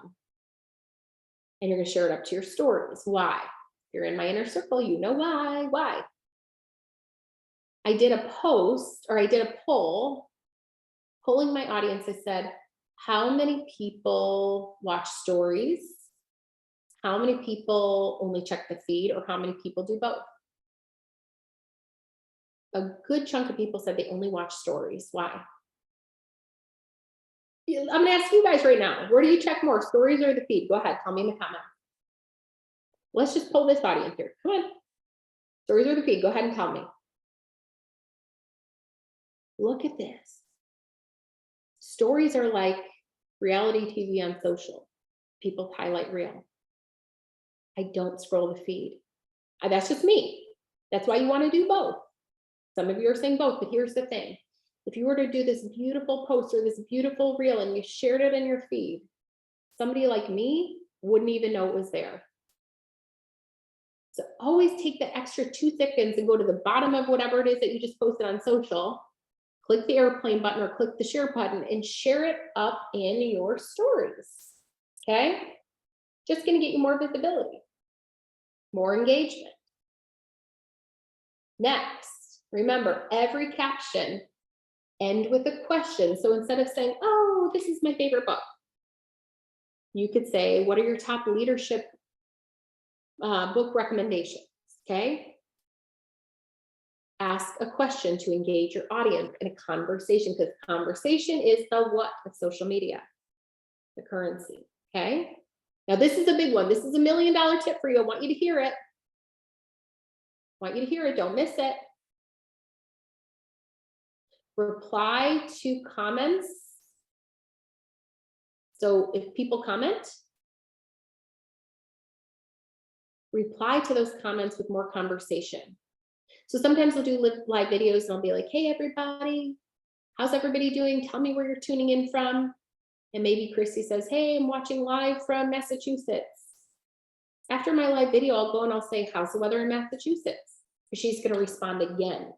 And you're going to share it up to your stories. Why? If you're in my inner circle, you know why. Why? I did a post, or I did a poll, polling my audience. I said, how many people watch stories? How many people only check the feed, or how many people do both? A good chunk of people said they only watch stories. Why? I'm going to ask you guys right now, where do you check more, stories or the feed? Go ahead, tell me in the comments. Let's just pull this audience here. Come on. Stories or the feed? Go ahead and tell me. Look at this. Stories are like reality TV on social. People highlight reel. I don't scroll the feed. That's just me. That's why you want to do both. Some of you are saying both, but here's the thing. If you were to do this beautiful post or this beautiful reel and you shared it in your feed, somebody like me wouldn't even know it was there. So always take the extra 2 seconds and go to the bottom of whatever it is that you just posted on social, click the airplane button or click the share button and share it up in your stories. Okay? Just going to get you more visibility, more engagement. Next, remember, every caption end with a question. So instead of saying, oh, this is my favorite book, you could say, what are your top leadership book recommendations? Okay. Ask a question to engage your audience in a conversation, because conversation is the what of social media. the currency, okay? Now, this is a big one. This is $1 million tip for you. I want you to hear it. I want you to hear it. Don't miss it. Reply to comments. So if people comment, reply to those comments with more conversation. So sometimes I'll do live videos and I'll be like, hey, everybody, how's everybody doing? Tell me where you're tuning in from. And maybe Christy says, hey, I'm watching live from Massachusetts. After my live video, I'll go and I'll say, how's the weather in Massachusetts? She's going to respond again.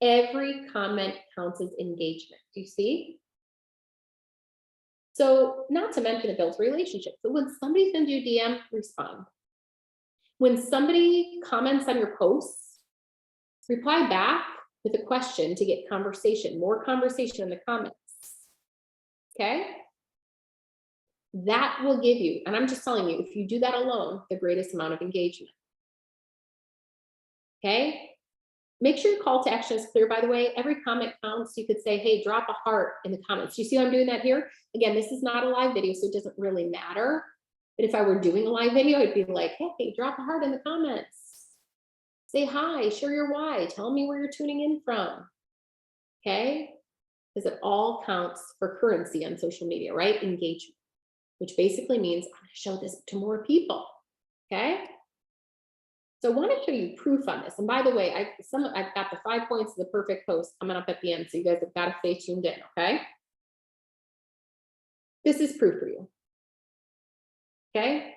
Every comment counts as engagement. Do you see? So not to mention it builds relationships. So when somebody sends you a DM, respond. When somebody comments on your posts, reply back with a question to get conversation, more conversation in the comments. Okay? That will give you, and I'm just telling you, if you do that alone, the greatest amount of engagement. Okay? Make sure your call to action is clear, by the way. Every comment counts. You could say, hey, drop a heart in the comments. Do you see how I'm doing that here? Again, this is not a live video, so it doesn't really matter. But if I were doing a live video, I'd be like, hey, drop a heart in the comments. Say hi, share your why, tell me where you're tuning in from. Okay? Because it all counts for currency on social media, right? Engagement, which basically means I'm going to show this to more people. Okay? So I want to show you proof on this. And by the way, I've got the 5 points of the perfect post coming up at the end. So you guys have got to stay tuned in, okay? This is proof for you. Okay?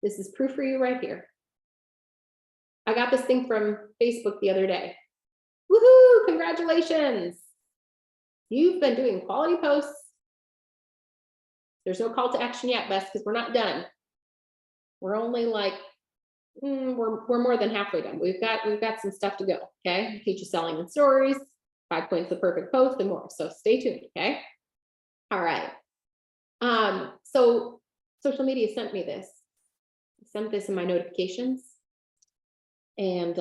This is proof for you right here. I got this thing from Facebook the other day. Woohoo! Congratulations. You've been doing quality posts. There's no call to action yet, Bess, because we're not done. We're only like, we're more than halfway done. We've got some stuff to go. Okay, teach you selling in stories, 5 points the perfect post, and more. So stay tuned. Okay. All right. So social media sent me this. I sent this in my notifications, and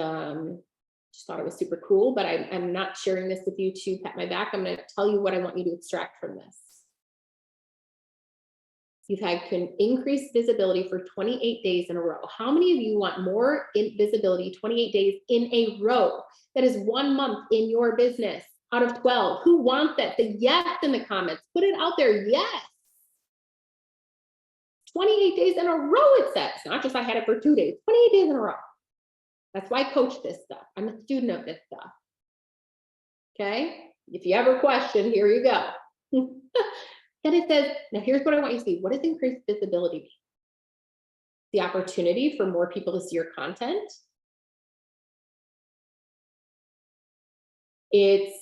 just thought it was super cool. But I'm not sharing this with you to pat my back. I'm going to tell you what I want you to extract from this. You've had increased visibility for 28 days in a row. How many of you want more visibility 28 days in a row? That is 1 month in your business out of 12. Who wants that? Say yes in the comments. Put it out there. Yes. 28 days in a row, it says. Not just I had it for 2 days. 28 days in a row. That's why I coach this stuff. I'm a student of this stuff. Okay? If you ever question, here you go. Then it says, now here's what I want you to see. What does increased visibility mean? The opportunity for more people to see your content. It's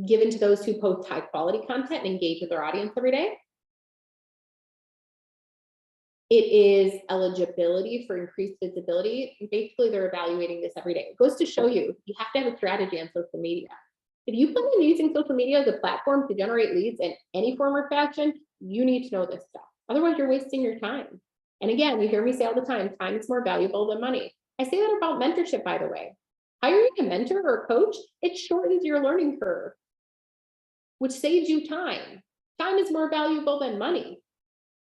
given to those who post high quality content and engage with their audience every day. It is eligibility for increased visibility. Basically, they're evaluating this every day. It goes to show you, you have to have a strategy on social media. If you plan on using social media as a platform to generate leads in any form or fashion, you need to know this stuff. Otherwise, you're wasting your time. And again, you hear me say all the time, time is more valuable than money. I say that about mentorship, by the way. Hiring a mentor or a coach, it shortens your learning curve, which saves you time. Time is more valuable than money.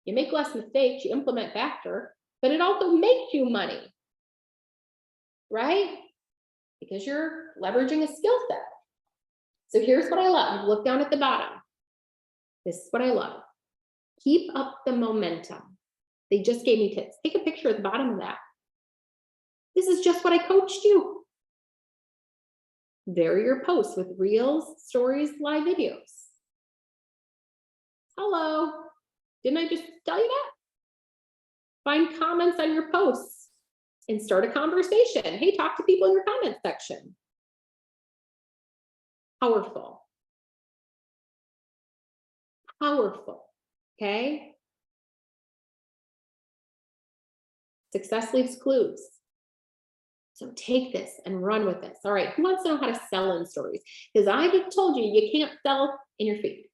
You make less mistakes, you implement faster, but it also makes you money, right? Because you're leveraging a skill set. So here's what I love. Look down at the bottom. This is what I love. Keep up the momentum. They just gave me tips. Take a picture at the bottom of that. This is just what I coached you. Vary your posts with reels, stories, live videos. Hello. Didn't I just tell you that? Find comments on your posts and start a conversation. Hey, talk to people in your comment section. Powerful. Powerful. Okay. Success leaves clues. So take this and run with this. All right. Who wants to know how to sell in stories? Because I just told you, you can't sell in your feed.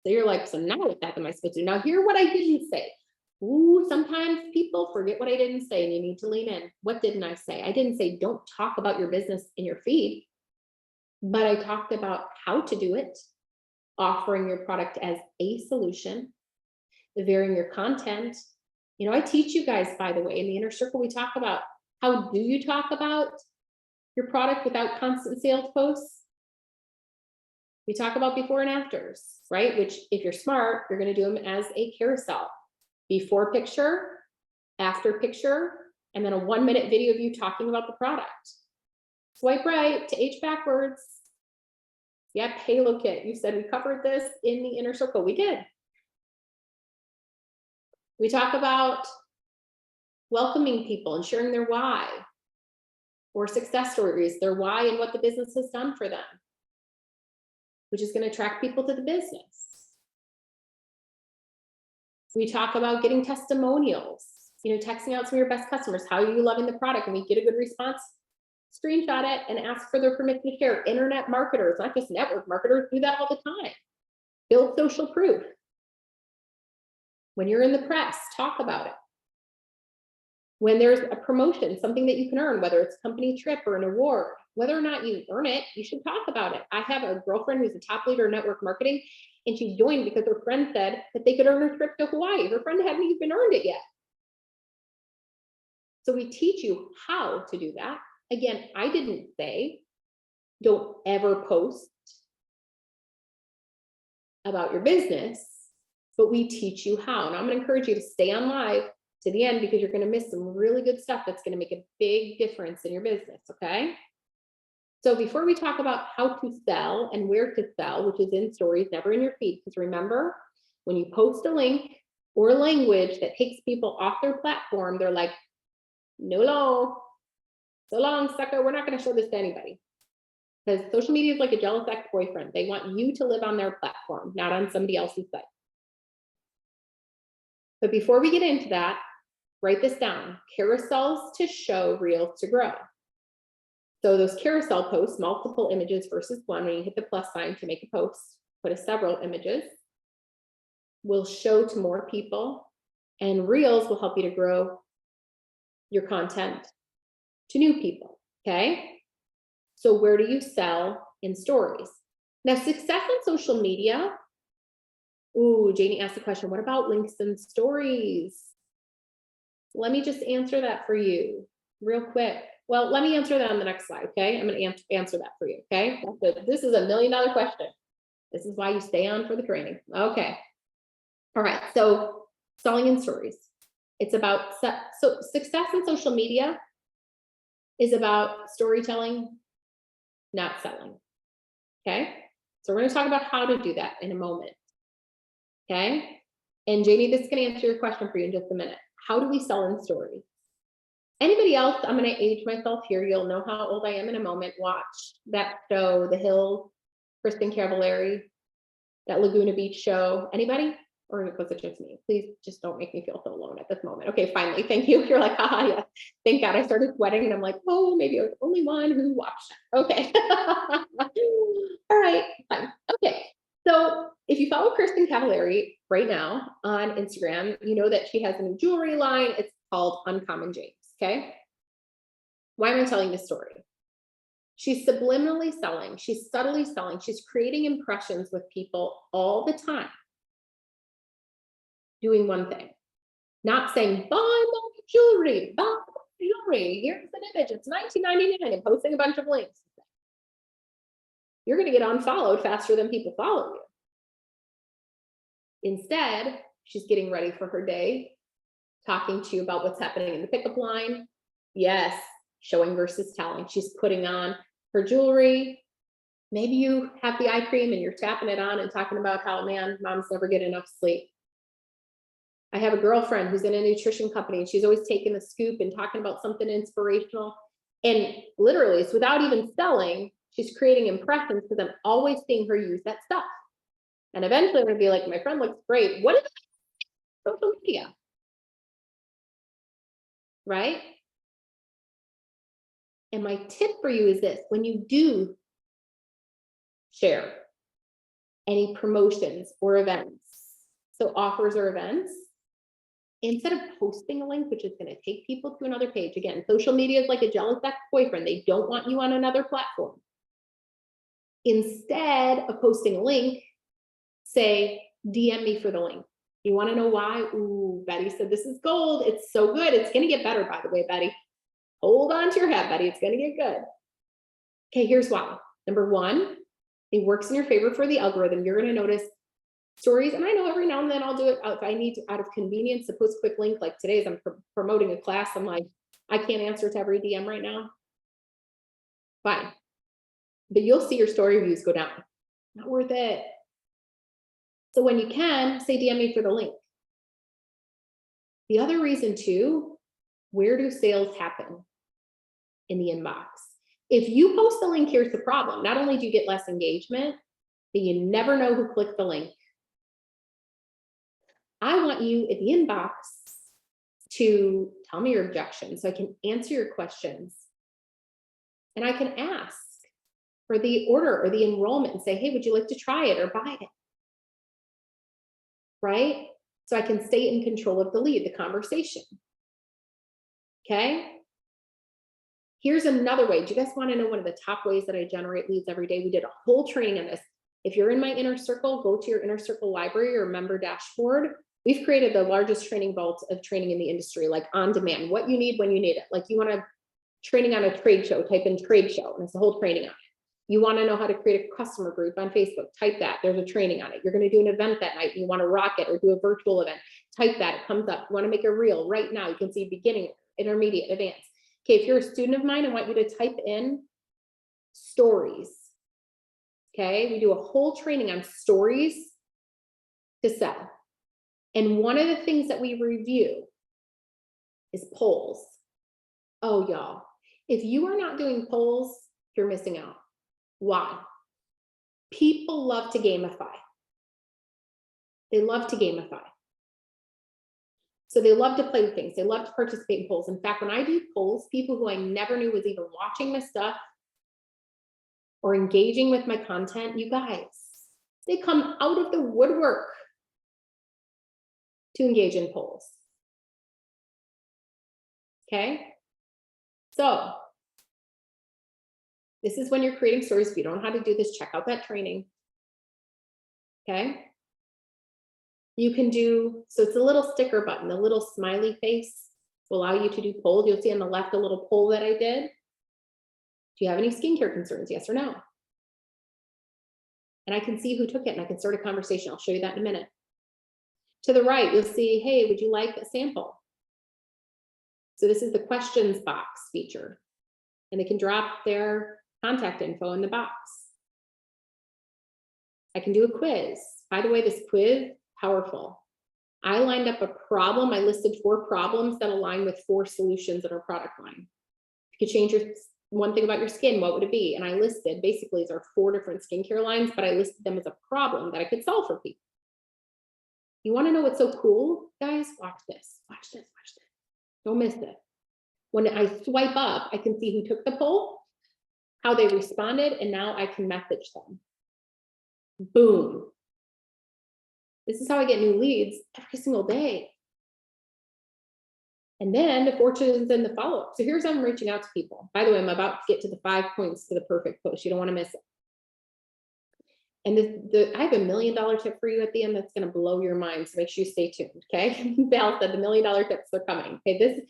So you're like, so now what am I supposed to do? Now hear what I didn't say. Ooh, sometimes people forget what I didn't say and you need to lean in. What didn't I say? I didn't say don't talk about your business in your feed, but I talked about how to do it, offering your product as a solution, varying your content. You know, I teach you guys, by the way, in the inner circle, we talk about how do you talk about your product without constant sales posts? We talk about before and afters, right? Which if you're smart, you're going to do them as a carousel. Before picture, after picture, and then a 1-minute video of you talking about the product. Swipe right to H backwards. Yep, Halo Kit. You said we covered this in the inner circle. We did. We talk about welcoming people and sharing their why, or success stories, their why and what the business has done for them, which is going to attract people to the business. We talk about getting testimonials, you know, texting out some of your best customers. How are you loving the product? And we get a good response, screenshot it and ask for their permission to share. Internet marketers, not just network marketers, do that all the time. Build social proof. When you're in the press, talk about it. When there's a promotion, something that you can earn, whether it's a company trip or an award, whether or not you earn it, you should talk about it. I have a girlfriend who's a top leader in network marketing, and she joined because her friend said that they could earn a trip to Hawaii. Her friend hadn't even earned it yet. So we teach you how to do that. Again, I didn't say don't ever post about your business, but we teach you how. And I'm going to encourage you to stay on live to the end, because you're going to miss some really good stuff that's going to make a big difference in your business. Okay. So before we talk about how to sell and where to sell, which is in stories, never in your feed, because remember, when you post a link or language that takes people off their platform, they're like, no, so long, sucker. We're not going to show this to anybody, because social media is like a jealous ex-boyfriend. They want you to live on their platform, not on somebody else's site. But before we get into that, write this down: carousels to show, reels to grow. So those carousel posts, multiple images versus one, when you hit the plus sign to make a post, put a several images, will show to more people, and reels will help you to grow your content to new people. Okay. So where do you sell in stories? Now, success on social media. Ooh, Janie asked the question, what about links and stories? Let me just answer that for you real quick. Well, let me answer that on the next slide, okay? I'm going to answer that for you, okay? This is $1 million question. This is why you stay on for the training. Okay. All right, so selling in stories. It's about, so success in social media is about storytelling, not selling, okay? So we're going to talk about how to do that in a moment, okay? And Jamie, this is going to answer your question for you in just a minute. How do we sell in stories? Anybody else? I'm going to age myself here. You'll know how old I am in a moment. Watch that show, The Hills, Kristen Cavallari, that Laguna Beach show. Anybody? Or was it just me? Please just don't make me feel so alone at this moment. Okay, finally, thank you. You're like, haha, yes. Thank God I started sweating, and I'm like, oh, maybe I was the only one who watched it. Okay. All right, fine. Okay. So if you follow Kristen Cavallari right now on Instagram, you know that she has a new jewelry line. It's called Uncommon James. Okay. Why am I telling this story? She's subliminally selling. She's subtly selling. She's creating impressions with people all the time, doing one thing, not saying, buy my jewelry, buy my jewelry. Here's an image. It's $19.99 and posting a bunch of links. You're going to get unfollowed faster than people follow you. Instead, she's getting ready for her day, talking to you about what's happening in the pickup line. Yes, showing versus telling. She's putting on her jewelry. Maybe you have the eye cream and you're tapping it on and talking about how, man, moms never get enough sleep. I have a girlfriend who's in a nutrition company, and she's always taking a scoop and talking about something inspirational. And literally, it's without even selling, she's creating impressions, because I'm always seeing her use that stuff. And eventually I'm going to be like, my friend looks great. What is social media? Right? And my tip for you is this: when you do share any promotions or events, so offers or events, instead of posting a link, which is going to take people to another page, again, social media is like a jealous ex-boyfriend. They don't want you on another platform. Instead of posting a link, say, DM me for the link. You want to know why? Ooh, Betty said this is gold. It's so good. It's going to get better, by the way, Betty. Hold on to your hat, Betty. It's going to get good. Okay, here's why. Number one, it works in your favor for the algorithm. You're going to notice stories, and I know every now and then I'll do it if I need to, out of convenience, to post a quick link. Like today's, I'm promoting a class. I'm like, I can't answer to every DM right now. Fine. But you'll see your story views go down. Not worth it. So when you can, say DM me for the link. The other reason too, where do sales happen? In the inbox. If you post the link, here's the problem. Not only do you get less engagement, but you never know who clicked the link. I want you at the inbox to tell me your objections so I can answer your questions. And I can ask for the order or the enrollment and say, hey, would you like to try it or buy it? Right? So I can stay in control of the lead, the conversation. Okay? Here's another way. Do you guys want to know one of the top ways that I generate leads every day? We did a whole training on this. If you're in my inner circle, go to your inner circle library or member dashboard. We've created the largest training vault of training in the industry, like on demand, what you need when you need it. Like you want to training on a trade show, type in trade show, and it's a whole training on it. You want to know how to create a customer group on Facebook, type that, there's a training on it. You're going to do an event that night, you want to rock it or do a virtual event, type that, it comes up. You want to make a reel right now, you can see beginning, intermediate, advanced. Okay, if you're a student of mine, I want you to type in stories. Okay, we do a whole training on stories to sell. And one of the things that we review is polls. Oh, y'all, if you are not doing polls, you're missing out. Why? People love to gamify. They love to gamify. So they love to play with things. They love to participate in polls. In fact, when I do polls, people who I never knew was even watching my stuff or engaging with my content, you guys, they come out of the woodwork to engage in polls. Okay? So this is when you're creating stories. If you don't know how to do this, check out that training. Okay? You can do, so it's a little sticker button, a little smiley face will allow you to do polls. You'll see on the left a little poll that I did. Do you have any skincare concerns? Yes or no? And I can see who took it and I can start a conversation. I'll show you that in a minute. To the right, you'll see, hey, would you like a sample? So this is the questions box feature. And they can drop their contact info in the box. I can do a quiz. By the way, this quiz, powerful. I lined up a problem. I listed 4 problems that align with 4 solutions in our product line. You could change your one thing about your skin, what would it be? And I listed, basically, these are 4 different skincare lines, but I listed them as a problem that I could solve for people. You want to know what's so cool, guys? Watch this, watch this, watch this. Don't miss it. When I swipe up, I can see who took the poll, how they responded, and now I can message them. Boom. This is how I get new leads every single day. And then the fortunes and the follow-up. So here's how I'm reaching out to people. By the way, I'm about to get to the 5 points to the perfect post. You don't want to miss it. And I have $1 million tip for you at the end that's going to blow your mind. So make sure you stay tuned. Okay. Val said the $1 million tips are coming. Okay. This,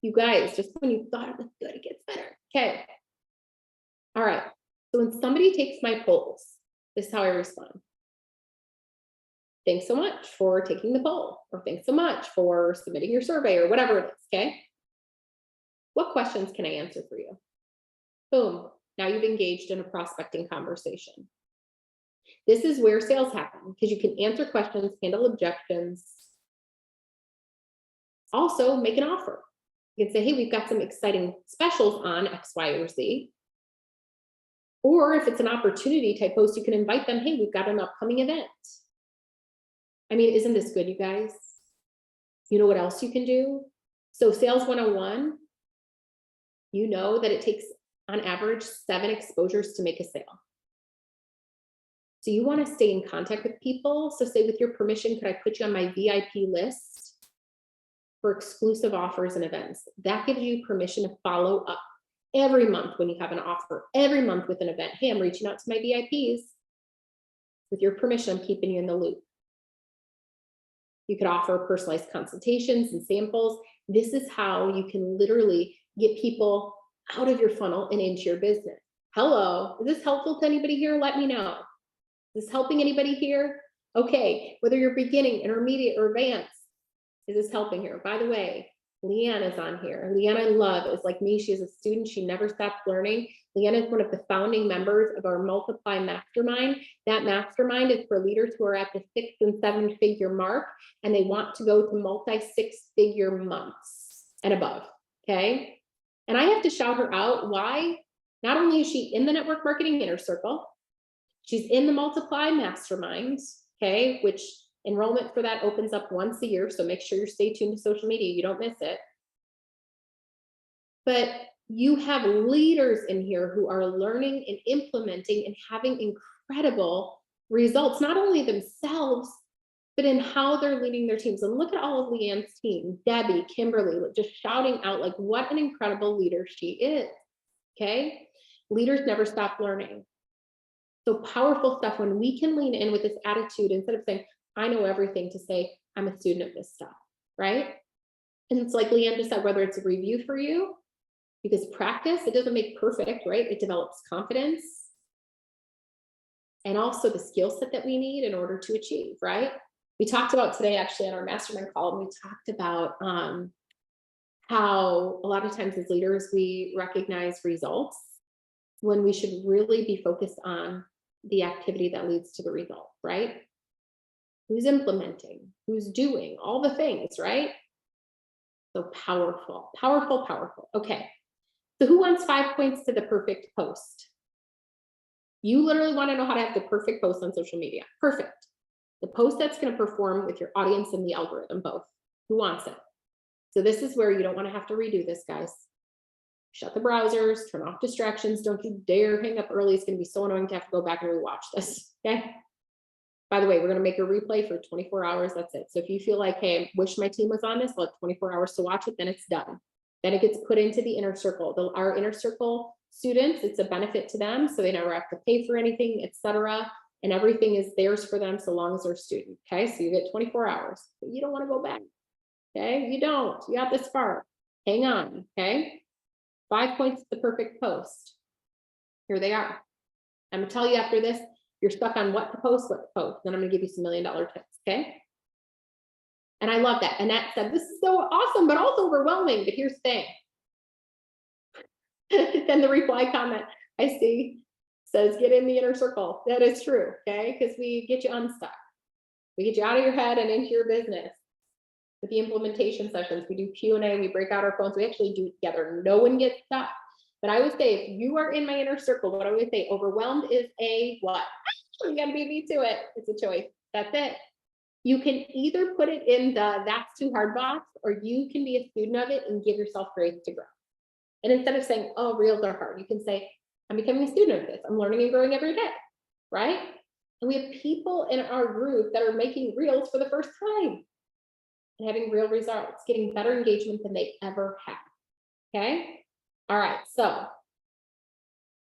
you guys, just when you thought it was good, it gets better. Okay. All right. So when somebody takes my polls, this is how I respond. Thanks so much for taking the poll, or thanks so much for submitting your survey, or whatever it is. Okay. What questions can I answer for you? Boom. Now you've engaged in a prospecting conversation. This is where sales happen, because you can answer questions, handle objections. Also make an offer. You can say, hey, we've got some exciting specials on X, Y, or Z. Or if it's an opportunity type post, you can invite them, hey, we've got an upcoming event. I mean, isn't this good, you guys? You know what else you can do? So Sales 101, you know that it takes on average 7 exposures to make a sale. So you want to stay in contact with people. So say, with your permission, could I put you on my VIP list for exclusive offers and events? That gives you permission to follow up every month when you have an offer, every month with an event. Hey, I'm reaching out to my VIPs. With your permission, I'm keeping you in the loop. You could offer personalized consultations and samples. This is how you can literally get people out of your funnel and into your business. Hello, is this helpful to anybody here? Let me know. Is this helping anybody here? Okay, whether you're beginning, intermediate, or advanced, is this helping here? By the way, Leanne is on here. Leanne, I love, is like me. She is a student. She never stopped learning. Leanne is one of the founding members of our Multiply Mastermind. That mastermind is for leaders who are at the 6 and 7 figure mark, and they want to go to multi 6-figure months and above, okay? And I have to shout her out. Why? Not only is she in the Network Marketing Inner Circle, she's in the Multiply Mastermind, okay, which enrollment for that opens up once a year. So make sure you stay tuned to social media. You don't miss it. But you have leaders in here who are learning and implementing and having incredible results, not only themselves, but in how they're leading their teams. And look at all of Leanne's team, Debbie, Kimberly, just shouting out like what an incredible leader she is, okay? Leaders never stop learning. So powerful stuff when we can lean in with this attitude instead of saying, I know everything, to say, I'm a student of this stuff, right? And it's like Leanne just said, whether it's a review for you, because practice, it doesn't make perfect, right? It develops confidence and also the skill set that we need in order to achieve, right? We talked about today actually on our mastermind call, and we talked about how a lot of times as leaders, we recognize results when we should really be focused on the activity that leads to the result, right? Who's implementing, who's doing all the things, right? So powerful, powerful, powerful. Okay, so who wants 5 points to the perfect post? You literally want to know how to have the perfect post on social media. Perfect. The post that's going to perform with your audience and the algorithm, both. Who wants it? So this is where you don't want to have to redo this, guys. Shut the browsers, turn off distractions. Don't you dare hang up early. It's going to be so annoying to have to go back and rewatch this, okay? By the way, we're going to make a replay for 24 hours. That's it. So if you feel like, hey, I wish my team was on this, I'll have 24 hours to watch it, then it's done. Then it gets put into the inner circle. Our inner circle students, it's a benefit to them. So they never have to pay for anything, etc. And everything is theirs for them so long as they're a student. Okay, so you get 24 hours, but you don't want to go back. Okay, you don't. You got this far. Hang on. Okay, 5 points to the perfect post. Here they are. I'm gonna tell you after this, you're stuck on what to post, Then I'm gonna give you some $1 million tips, okay? And I love that. Annette said, this is so awesome, but also overwhelming. But here's the thing. Then the reply comment I see says, get in the inner circle. That is true, okay? Because we get you unstuck. We get you out of your head and into your business. With the implementation sessions, we do Q&A, we break out our phones, we actually do it together. No one gets stuck. But I would say, if you are in my inner circle, what I would say, overwhelmed is a what? You gotta beat me to it. It's a choice. That's it. You can either put it in the that's too hard box, or you can be a student of it and give yourself grace to grow. And instead of saying, oh, reels are hard, you can say, I'm becoming a student of this. I'm learning and growing every day, right? And we have people in our group that are making reels for the first time and having real results, getting better engagement than they ever have, okay? All right, so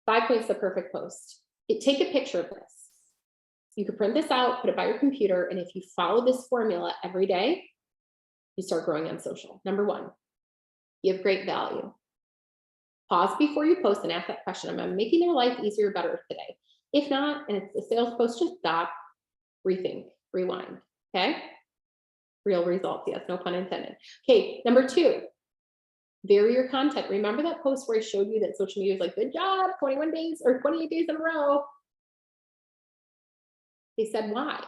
5 points, the perfect post. Take a picture of this. You could print this out, put it by your computer, and if you follow this formula every day, you start growing on social. Number 1, give great value. Pause before you post and ask that question. Am I making their life easier or better today? If not, and it's a sales post, just stop, rethink, rewind, okay? Real results, yes, no pun intended. Okay, number 2, vary your content. Remember that post where I showed you that social media is like, good job, 21 days or 28 days in a row. They said why.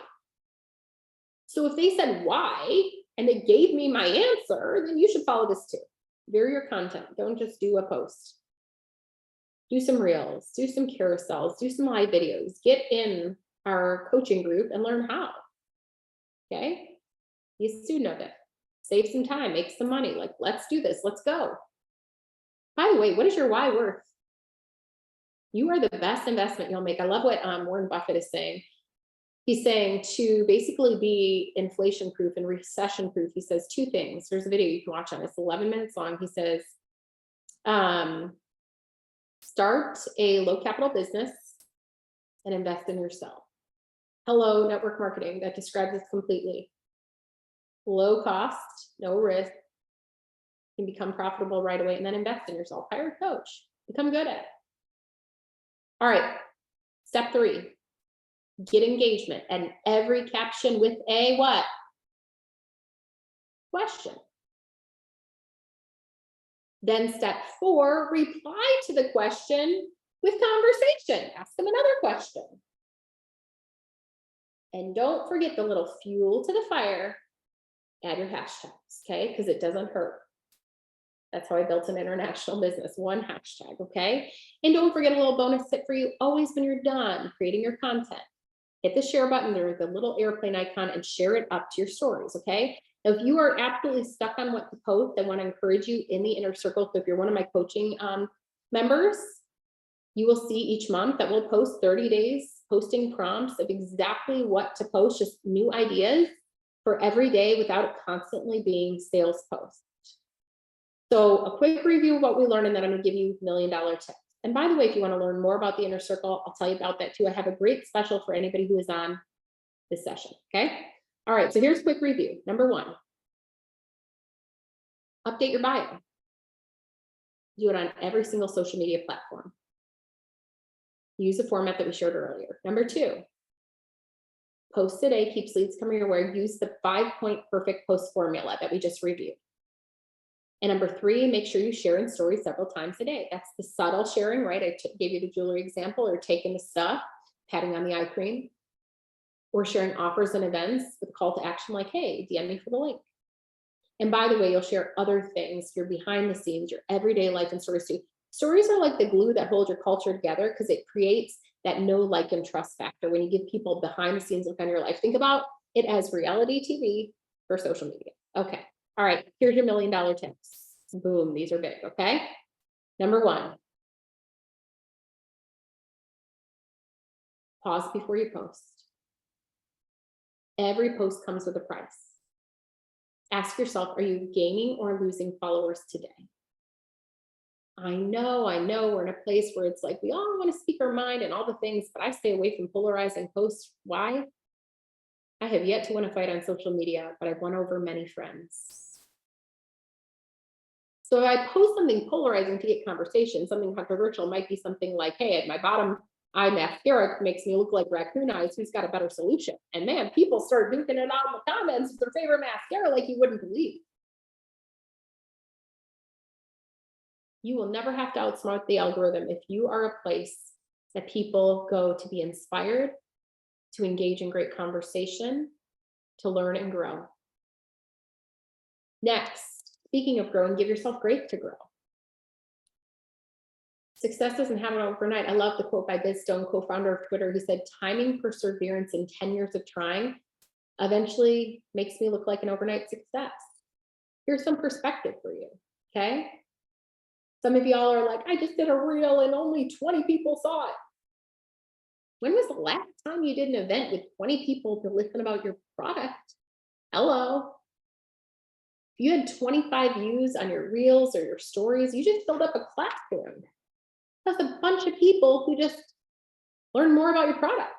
So if they said why and they gave me my answer, then you should follow this too. Vary your content. Don't just do a post. Do some reels, do some carousels, do some live videos. Get in our coaching group and learn how. Okay? Be a student of it. Save some time, make some money. Like, let's do this. Let's go. By the way, what is your why worth? You are the best investment you'll make. I love what Warren Buffett is saying. He's saying to basically be inflation proof and recession proof, he says 2 things. There's a video you can watch on. It's 11 minutes long. He says, start a low capital business and invest in yourself. Hello, network marketing. That describes this completely. low cost, no risk, can become profitable right away, and then invest in yourself. Hire a coach, become good at it. All right, step 3, get engagement, and every caption with a what? Question. Then step 4, reply to the question with conversation. Ask them another question. And don't forget the little fuel to the fire. Add your hashtags, okay? Because it doesn't hurt. That's how I built an international business, one hashtag, okay? And don't forget a little bonus tip for you. Always when you're done creating your content, hit the share button, there's the little airplane icon, and share it up to your stories, okay? Now, if you are absolutely stuck on what to post, I want to encourage you in the inner circle. So if you're one of my coaching members, you will see each month that we'll post 30 days posting prompts of exactly what to post, just new ideas for every day without it constantly being sales posts. So a quick review of what we learned, and then I'm going to give you $1 million tips. And by the way, if you want to learn more about the inner circle, I'll tell you about that too. I have a great special for anybody who is on this session. Okay. All right. So here's a quick review. Number 1, update your bio. Do it on every single social media platform. Use the format that we shared earlier. Number 2, post today, keeps leads coming your way. Use the 5-point perfect post formula that we just reviewed. And number 3, make sure you share in stories several times a day. That's the subtle sharing, right? I gave you the jewelry example, or taking the stuff, patting on the eye cream, or sharing offers and events with a call to action like, hey, DM me for the link. And by the way, you'll share other things, your behind the scenes, your everyday life and stories too. Stories are like the glue that hold your culture together, because it creates that know, like, and trust factor. When you give people behind the scenes look on your life, think about it as reality TV for social media. Okay. All right. Here's your $1 million tips. Boom. These are big. Okay. Number 1, pause before you post. Every post comes with a price. Ask yourself, are you gaining or losing followers today? I know we're in a place where it's like we all want to speak our mind and all the things, but I stay away from polarizing posts. Why? I have yet to win a fight on social media, but I've won over many friends. So if I post something polarizing to get conversation, something controversial might be something like, hey, my bottom eye mascara makes me look like raccoon eyes. Who's got a better solution? And man, people start duking it out in the comments with their favorite mascara like you wouldn't believe. You will never have to outsmart the algorithm if you are a place that people go to be inspired, to engage in great conversation, to learn and grow. Next, speaking of growing, give yourself grace to grow. Success doesn't happen overnight. I love the quote by Biz Stone, co-founder of Twitter, who said, timing, perseverance, and 10 years of trying eventually makes me look like an overnight success. Here's some perspective for you, okay? Some of y'all are like, I just did a reel and only 20 people saw it. When was the last time you did an event with 20 people to listen about your product? Hello. If you had 25 views on your reels or your stories, you just filled up a classroom. That's a bunch of people who just learn more about your product.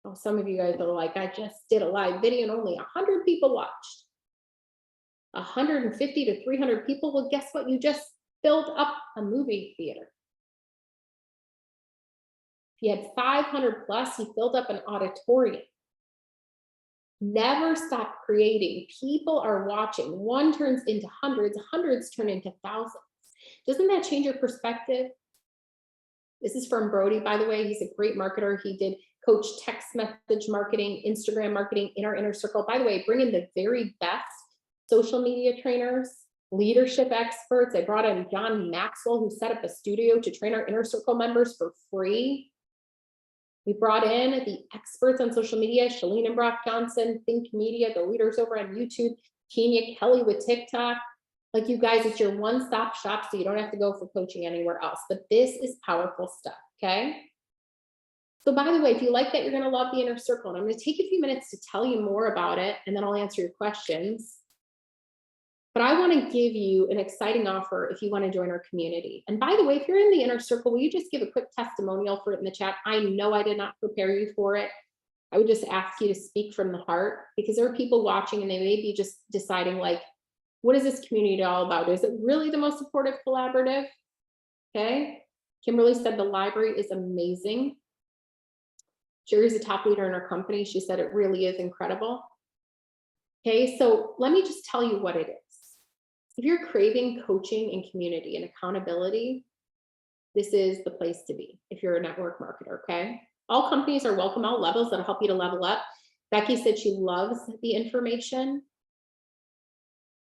Oh, some of you guys are like, I just did a live video and only 100 people watched. 150 to 300 people. Well, guess what? You just filled up a movie theater. If you had 500 plus, you filled up an auditorium. Never stop creating. People are watching. One turns into hundreds, hundreds turn into thousands. Doesn't that change your perspective? This is from Brody, by the way. He's a great marketer. He did coach text message marketing, Instagram marketing in our inner circle. By the way, bring in the very best social media trainers, leadership experts. I brought in John Maxwell, who set up a studio to train our inner circle members for free. We brought in the experts on social media, Shalene and Brock Johnson, Think Media, the leaders over on YouTube, Kenya Kelly with TikTok. Like, you guys, it's your one-stop shop, so you don't have to go for coaching anywhere else. But this is powerful stuff, okay? So by the way, if you like that, you're going to love the inner circle. And I'm going to take a few minutes to tell you more about it, and then I'll answer your questions. But I want to give you an exciting offer if you want to join our community. And by the way, if you're in the inner circle, will you just give a quick testimonial for it in the chat? I know I did not prepare you for it. I would just ask you to speak from the heart, because there are people watching and they may be just deciding, like, what is this community all about? Is it really the most supportive collaborative? Okay. Kimberly said the library is amazing. Sherry's a top leader in her company. She said it really is incredible. Okay, so let me just tell you what it is. If you're craving coaching and community and accountability, this is the place to be if you're a network marketer, okay? All companies are welcome, all levels that'll help you to level up. Becky said she loves the information.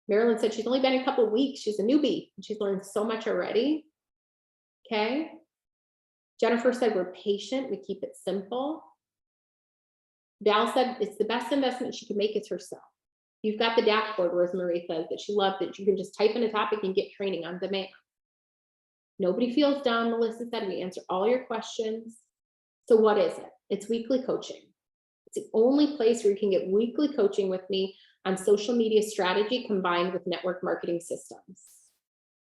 Marilyn said she's only been a couple of weeks. She's a newbie and she's learned so much already. Okay. Jennifer said we're patient, we keep it simple. Val said it's the best investment she can make is herself. You've got the dashboard, Rosemary says that she loved that you can just type in a topic and get training on demand. Nobody feels dumb. Melissa said we answer all your questions. So what is it? It's weekly coaching. It's the only place where you can get weekly coaching with me on social media strategy combined with network marketing systems.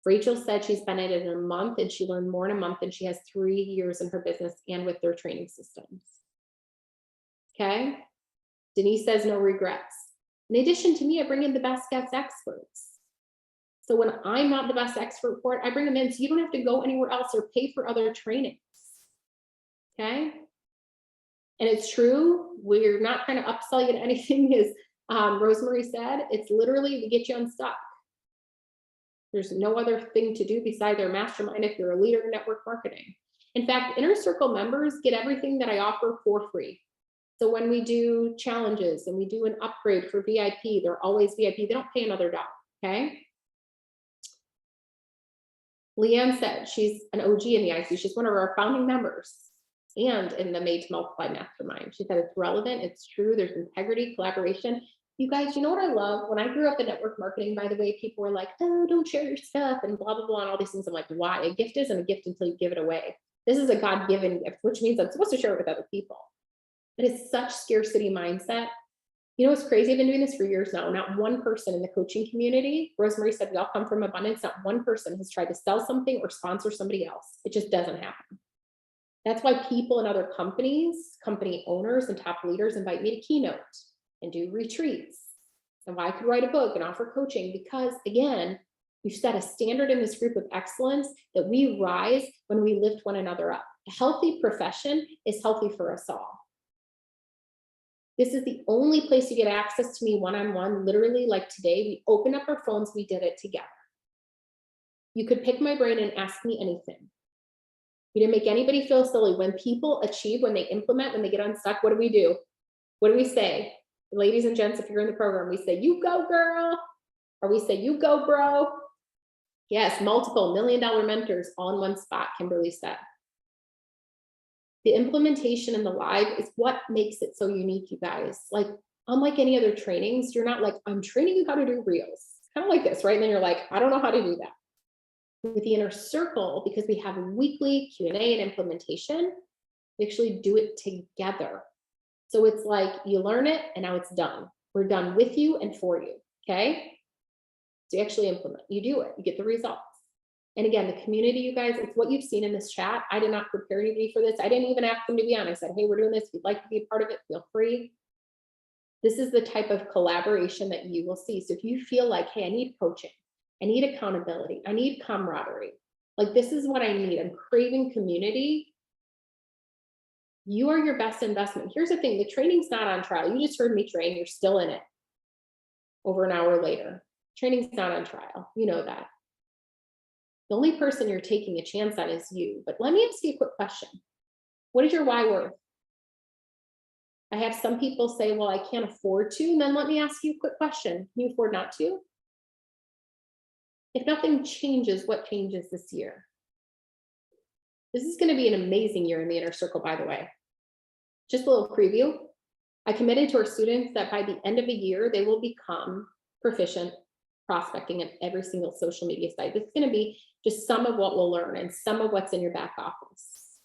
Rachel said she's been at it in a month and she learned more in a month than she has 3 years in her business and with their training systems. Okay. Denise says no regrets. In addition to me, I bring in the best guest experts. So when I'm not the best expert for it, I bring them in so you don't have to go anywhere else or pay for other trainings. Okay. And it's true, we're not trying to upsell you to anything, as Rosemary said, it's literally to get you unstuck. There's no other thing to do besides our mastermind if you're a leader in network marketing. In fact, Inner Circle members get everything that I offer for free. So when we do challenges and we do an upgrade for VIP, they're always VIP. They don't pay another dollar, okay? Leanne said she's an OG in the IC. She's one of our founding members and in the Made to Multiply Mastermind. She said it's relevant, it's true, there's integrity, collaboration. You guys, you know what I love? When I grew up in network marketing, by the way, people were like, oh, don't share your stuff and blah, blah, blah, and all these things. I'm like, why? A gift isn't a gift until you give it away. This is a God-given gift, which means I'm supposed to share it with other people. But it's such scarcity mindset. You know what's crazy? I've been doing this for years now. Not one person in the coaching community, Rosemary said, we all come from abundance. Not one person has tried to sell something or sponsor somebody else. It just doesn't happen. That's why people in other companies, company owners and top leaders invite me to keynote and do retreats, and why I could write a book and offer coaching, because again, we've set a standard in this group of excellence that we rise when we lift one another up. A healthy profession is healthy for us all. This is the only place you get access to me one-on-one. Literally, like today, we opened up our phones, we did it together. You could pick my brain and ask me anything. We didn't make anybody feel silly. When people achieve, when they implement, when they get unstuck, what do? What do we say? Ladies and gents, if you're in the program, we say, you go girl, or we say, you go bro. Yes, multiple $1 million mentors all in one spot, Kimberly said. The implementation and the live is what makes it so unique, you guys. Like, unlike any other trainings, you're not like, I'm training you how to do reels. Kind of like this, right? And then you're like, I don't know how to do that. With the Inner Circle, because we have weekly Q&A and implementation, we actually do it together. So it's like you learn it and now it's done. We're done with you and for you, okay? So you actually implement, you do it, you get the results. And again, the community, you guys, it's what you've seen in this chat. I did not prepare anybody for this. I didn't even ask them to be on. I said, hey, we're doing this. If you'd like to be a part of it, feel free. This is the type of collaboration that you will see. So if you feel like, hey, I need coaching, I need accountability, I need camaraderie, like this is what I need, I'm craving community, you are your best investment. Here's the thing, the training's not on trial. You just heard me train, you're still in it over an hour later. Training's not on trial, you know that. The only person you're taking a chance on is you. But let me ask you a quick question. What is your why worth? I have some people say, well, I can't afford to. And then let me ask you a quick question. Can you afford not to? If nothing changes, what changes this year? This is going to be an amazing year in the Inner Circle, by the way. Just a little preview. I committed to our students that by the end of the year, they will become proficient prospecting in every single social media site. This is going to be just some of what we'll learn and some of what's in your back office.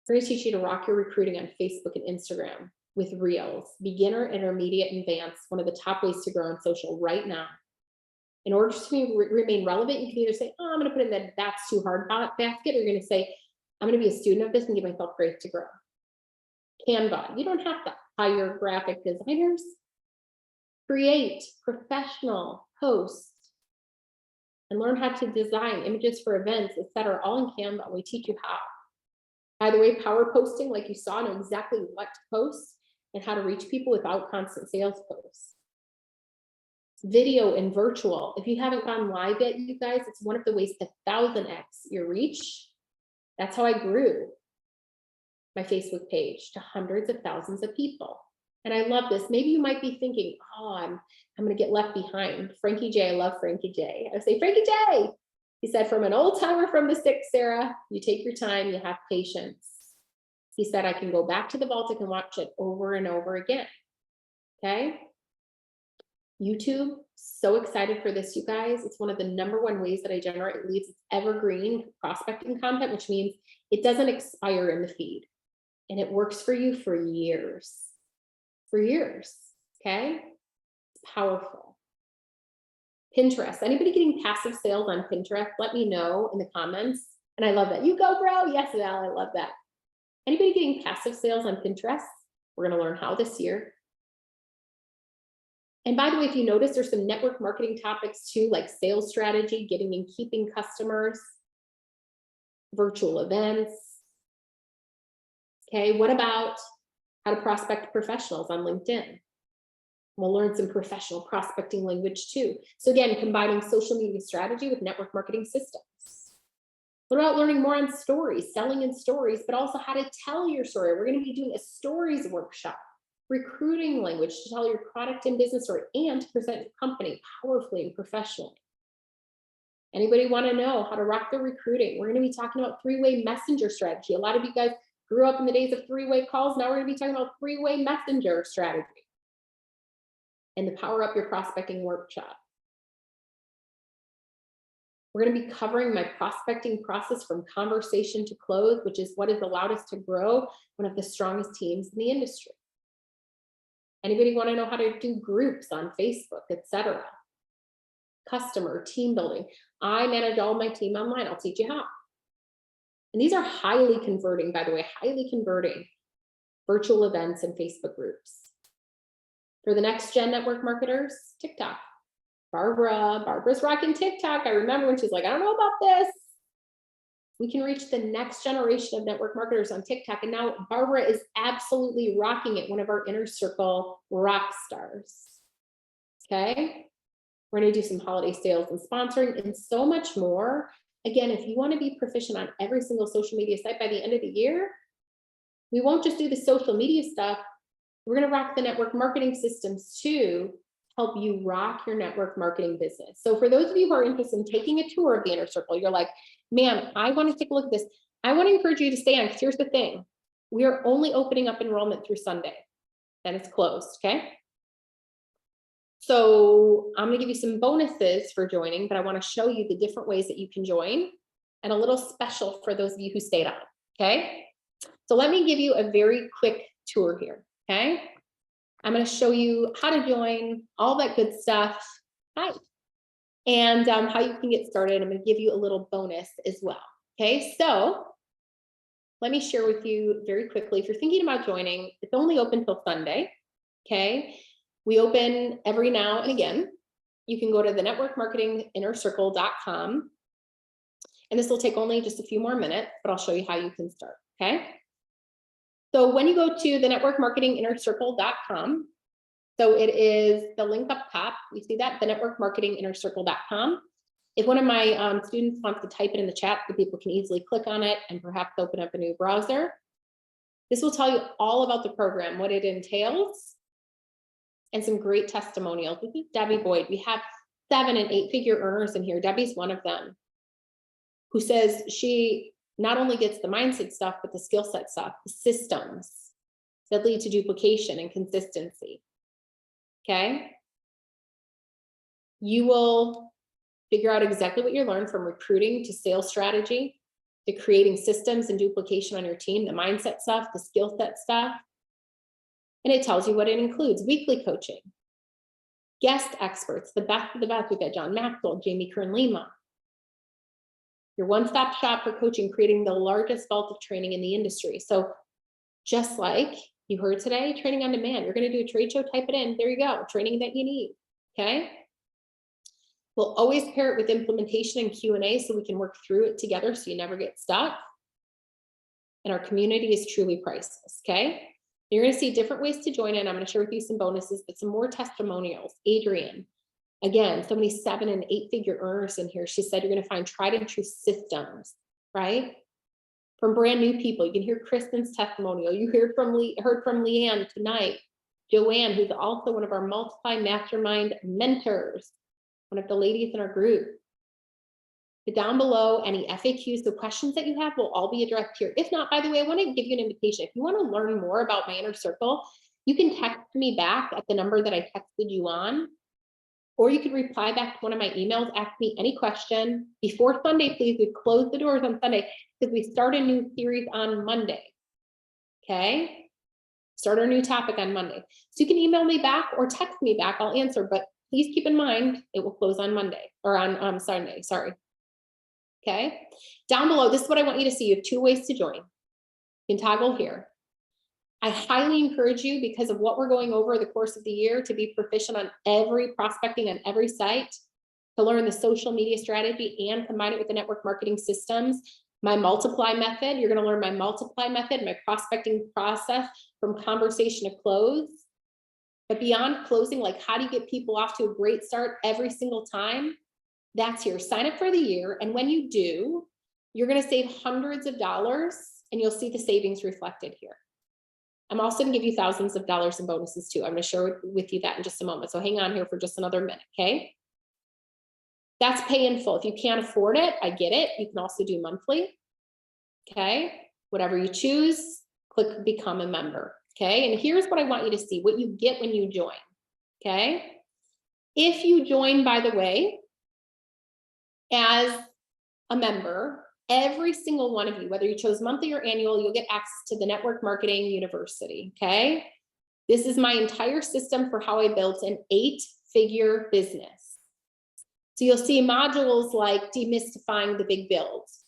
We're going to teach you to rock your recruiting on Facebook and Instagram with Reels, beginner, intermediate, and advanced, one of the top ways to grow on social right now. In order to remain relevant, you can either say, oh, I'm going to put in that that's too hard basket, or you're going to say, I'm going to be a student of this and give myself grace to grow. Canva. You don't have to hire graphic designers. Create professional posts and learn how to design images for events, etc. all in Canva. We teach you how. By the way, power posting, like you saw, know exactly what to post and how to reach people without constant sales posts. Video and virtual. If you haven't gone live yet, you guys, it's one of the ways to 1000x your reach. That's how I grew my Facebook page to hundreds of thousands of people. And I love this. Maybe you might be thinking, oh, I'm going to get left behind. Frankie J, I love Frankie J. I say, Frankie J, he said, from an old timer from the six, Sarah, you take your time, you have patience. He said, I can go back to the vault, I can watch it over and over again. Okay. YouTube, so excited for this, you guys. It's one of the #1 ways that I generate leads. It's evergreen prospecting content, which means it doesn't expire in the feed. And it works for you for years. For years, okay? It's powerful. Pinterest, anybody getting passive sales on Pinterest? Let me know in the comments. And I love that. You go, bro. Yes, Val, I love that. Anybody getting passive sales on Pinterest? We're gonna learn how this year. And by the way, if you notice, there's some network marketing topics too, like sales strategy, getting and keeping customers, virtual events. Okay, what about how to prospect professionals on LinkedIn? We'll learn some professional prospecting language too. So again, combining social media strategy with network marketing systems. What about learning more on stories, selling in stories, but also how to tell your story? We're going to be doing a stories workshop, recruiting language to tell your product and business story and to present your company powerfully and professionally. Anybody want to know how to rock the recruiting? We're going to be talking about 3-way messenger strategy. A lot of you guys grew up in the days of 3-way calls. Now we're going to be talking about 3-way messenger strategy and the Power Up Your Prospecting workshop. We're going to be covering my prospecting process from conversation to close, which is what has allowed us to grow one of the strongest teams in the industry. Anybody want to know how to do groups on Facebook, etc.? Customer, team building. I manage all my team online. I'll teach you how. And these are highly converting, by the way, highly converting virtual events and Facebook groups. For the next gen network marketers, TikTok. Barbara's rocking TikTok. I remember when she's like, I don't know about this. We can reach the next generation of network marketers on TikTok. And now Barbara is absolutely rocking it, one of our inner circle rock stars. Okay. We're going to do some holiday sales and sponsoring and so much more. Again, if you want to be proficient on every single social media site by the end of the year, we won't just do the social media stuff. We're going to rock the network marketing systems too, help you rock your network marketing business. So for those of you who are interested in taking a tour of the inner circle, you're like, man, I want to take a look at this. I want to encourage you to stay on, because here's the thing. We are only opening up enrollment through Sunday. Then it's closed, okay? So I'm going to give you some bonuses for joining, but I want to show you the different ways that you can join and a little special for those of you who stayed on, okay? So let me give you a very quick tour here, okay? I'm going to show you how to join, all that good stuff. Hi. And how you can get started. I'm going to give you a little bonus as well. Okay, so let me share with you very quickly. If you're thinking about joining, it's only open till Sunday. Okay, we open every now and again. You can go to the networkmarketinginnercircle.com, and this will take only just a few more minutes, but I'll show you how you can start. Okay, so when you go to the networkmarketinginnercircle.com, so it is the link up top. You see that, the networkmarketinginnercircle.com. If one of my students wants to type it in the chat, the people can easily click on it and perhaps open up a new browser. This will tell you all about the program, what it entails, and some great testimonials. This is Debbie Boyd. We have 7- and 8-figure earners in here. Debbie's one of them, who says she not only gets the mindset stuff, but the skill set stuff, the systems that lead to duplication and consistency. Okay, you will figure out exactly what you learned, from recruiting to sales strategy to creating systems and duplication on your team, the mindset stuff, the skill set stuff. And it tells you what it includes: weekly coaching, guest experts, the best of the best. We've got John Maxwell, Jamie Kern-Lima. Your one-stop shop for coaching, creating the largest vault of training in the industry. So just like You heard today, training on demand. You're going to do a trade show, type it in. There you go. Training that you need. Okay. We'll always pair it with implementation and Q&A so we can work through it together so you never get stuck. And our community is truly priceless. Okay. You're going to see different ways to join in. I'm going to share with you some bonuses, but some more testimonials. Adrian, again, so many 7- and 8-figure earners in here. She said you're going to find tried and true systems, right? From brand new people. You can hear Kristen's testimonial. You heard from Leanne tonight. Joanne, who's also one of our Multiply Mastermind mentors, one of the ladies in our group. But down below, any FAQs, the questions that you have will all be addressed here. If not, by the way, I want to give you an invitation. If you want to learn more about my inner circle, you can text me back at the number that I texted you on, or you can reply back to one of my emails, ask me any question. Before Sunday, please, we close the doors on Sunday because we start a new series on Monday. Okay? Start our new topic on Monday. So you can email me back or text me back, I'll answer, but please keep in mind, it will close on Monday or on Sunday, sorry. Okay, down below, this is what I want you to see. You have 2 ways to join. You can toggle here. I highly encourage you, because of what we're going over the course of the year, to be proficient on every prospecting on every site, to learn the social media strategy and combine it with the network marketing systems. My multiply method, you're going to learn my multiply method, my prospecting process from conversation to close. But beyond closing, like how do you get people off to a great start every single time? That's here. Sign up for the year. And when you do, you're going to save hundreds of dollars and you'll see the savings reflected here. I'm also going to give you thousands of dollars in bonuses too. I'm going to share with you that in just a moment. So hang on here for just another minute. Okay. That's pay in full. If you can't afford it, I get it. You can also do monthly. Okay. Whatever you choose, click become a member. Okay. And here's what I want you to see, what you get when you join. Okay. If you join, by the way, as a member, every single one of you, whether you chose monthly or annual, you'll get access to the Network Marketing University, okay? This is my entire system for how I built an 8-figure business. So you'll see modules like demystifying the big builds.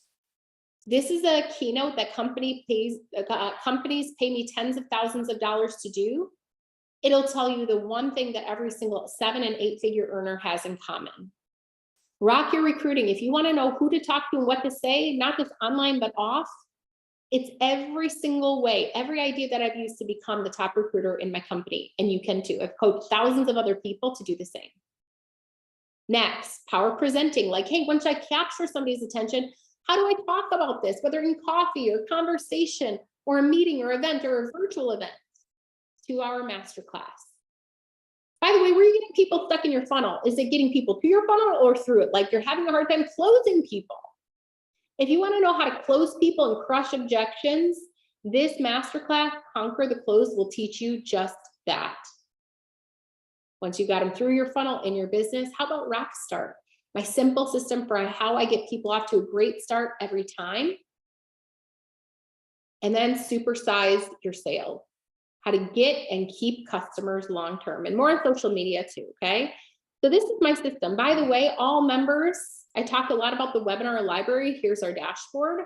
This is a keynote that companies pay me tens of thousands of dollars to do. It'll tell you the one thing that every single 7- and 8-figure earner has in common. Rock Your Recruiting. If you want to know who to talk to and what to say, not just online, but off, it's every single way, every idea that I've used to become the top recruiter in my company. And you can too. I've coached thousands of other people to do the same. Next, power presenting. Like, hey, once I capture somebody's attention, how do I talk about this? Whether in coffee or conversation or a meeting or event or a virtual event. 2-hour masterclass. By the way, where are you getting people stuck in your funnel? Is it getting people to your funnel or through it? Like you're having a hard time closing people. If you want to know how to close people and crush objections, this masterclass, Conquer the Close, will teach you just that. Once you got them through your funnel in your business, how about Rockstar? My simple system for how I get people off to a great start every time. And then supersize your sales. How to get and keep customers long-term, and more on social media too, okay? So this is my system. By the way, all members, I talked a lot about the webinar library. Here's our dashboard.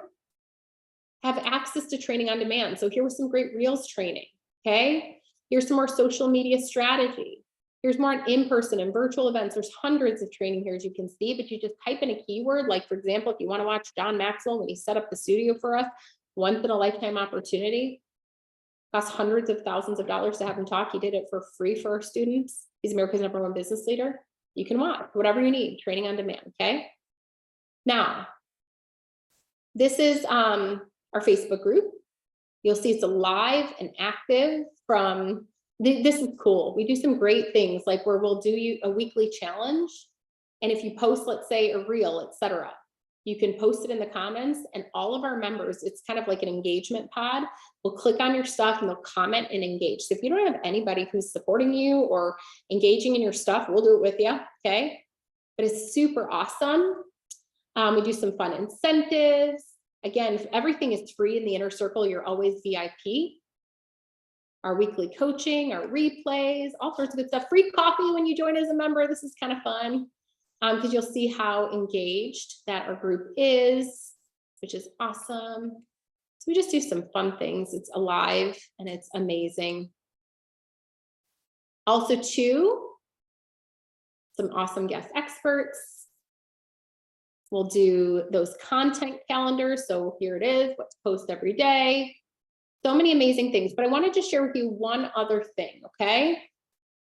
Have access to training on demand. So here was some great Reels training, okay? Here's some more social media strategy. Here's more on in-person and virtual events. There's hundreds of training here, as you can see, but you just type in a keyword. Like for example, if you want to watch John Maxwell when he set up the studio for us, once in a lifetime opportunity. Cost hundreds of thousands of dollars to have him talk. He did it for free for our students. He's America's #1 business leader. You can watch whatever you need, training on demand, okay? Now, this is our Facebook group. You'll see it's alive and active from, this is cool. We do some great things like where we'll do you a weekly challenge. And if you post, let's say a reel, etc., you can post it in the comments, and all of our members, it's kind of like an engagement pod, will click on your stuff and they'll comment and engage. So if you don't have anybody who's supporting you or engaging in your stuff, we'll do it with you, okay? But it's super awesome. We do some fun incentives. Again, if everything is free in the inner circle, you're always VIP. Our weekly coaching, our replays, all sorts of good stuff. Free coffee when you join as a member. This is kind of fun. Because you'll see how engaged that our group is, which is awesome. So we just do some fun things. It's alive and it's amazing. Also, too, some awesome guest experts. We'll do those content calendars. So here it is, what to post every day. So many amazing things. But I wanted to share with you one other thing, okay?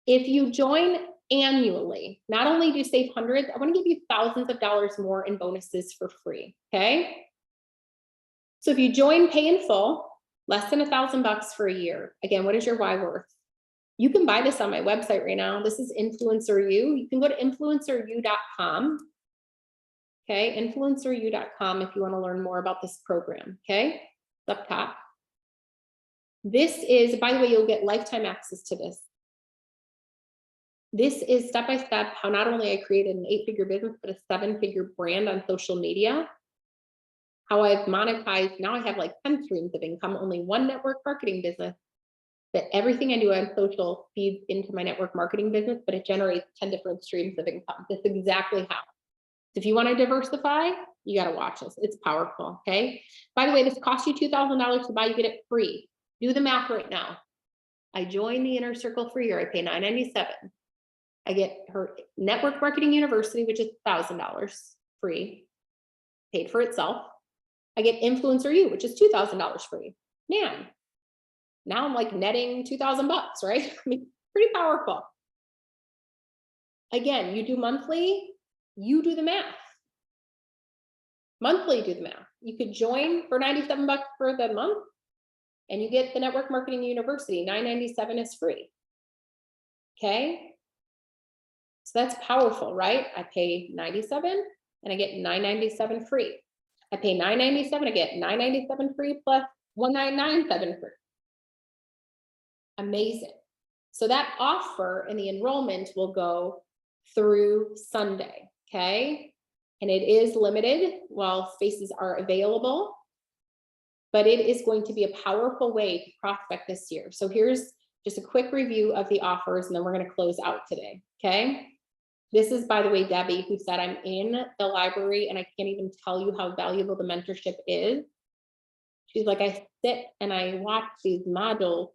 If you join annually, not only do you save hundreds, I want to give you thousands of dollars more in bonuses for free, okay? So if you join Pay in Full, less than $1,000 for a year. Again, what is your why worth? You can buy this on my website right now. This is InfluencerU. You can go to influenceru.com. Okay, influenceru.com if you want to learn more about this program. Okay, up top. This is, by the way, you'll get lifetime access to this. This is step-by-step how not only I created an 8-figure business, but a 7-figure brand on social media. How I've monetized, now I have like 10 streams of income, only one network marketing business. That everything I do on social feeds into my network marketing business, but it generates 10 different streams of income. That's exactly how. If you want to diversify, you got to watch this. It's powerful. Okay. By the way, this costs you $2,000 to buy. You get it free. Do the math right now. I join the Inner Circle for a year. I pay $997. I get her Network Marketing University, which is $1,000 free, paid for itself. I get InfluencerU, which is $2,000 free. Man, now I'm like netting $2,000, right? I mean, pretty powerful. Again, you do monthly, you do the math. Monthly, do the math. You could join for $97 for the month and you get the Network Marketing University. $997 is free. Okay. So that's powerful, right? I pay $97 and I get $997 free. I pay $997, I get $997 free plus $1,997 free. Amazing. So that offer and the enrollment will go through Sunday, okay? And it is limited while spaces are available, but it is going to be a powerful way to prospect this year. So here's just a quick review of the offers, and then we're going to close out today, okay? This is, by the way, Debbie, who said, I'm in the library and I can't even tell you how valuable the mentorship is. She's like, I sit and I watch these modules.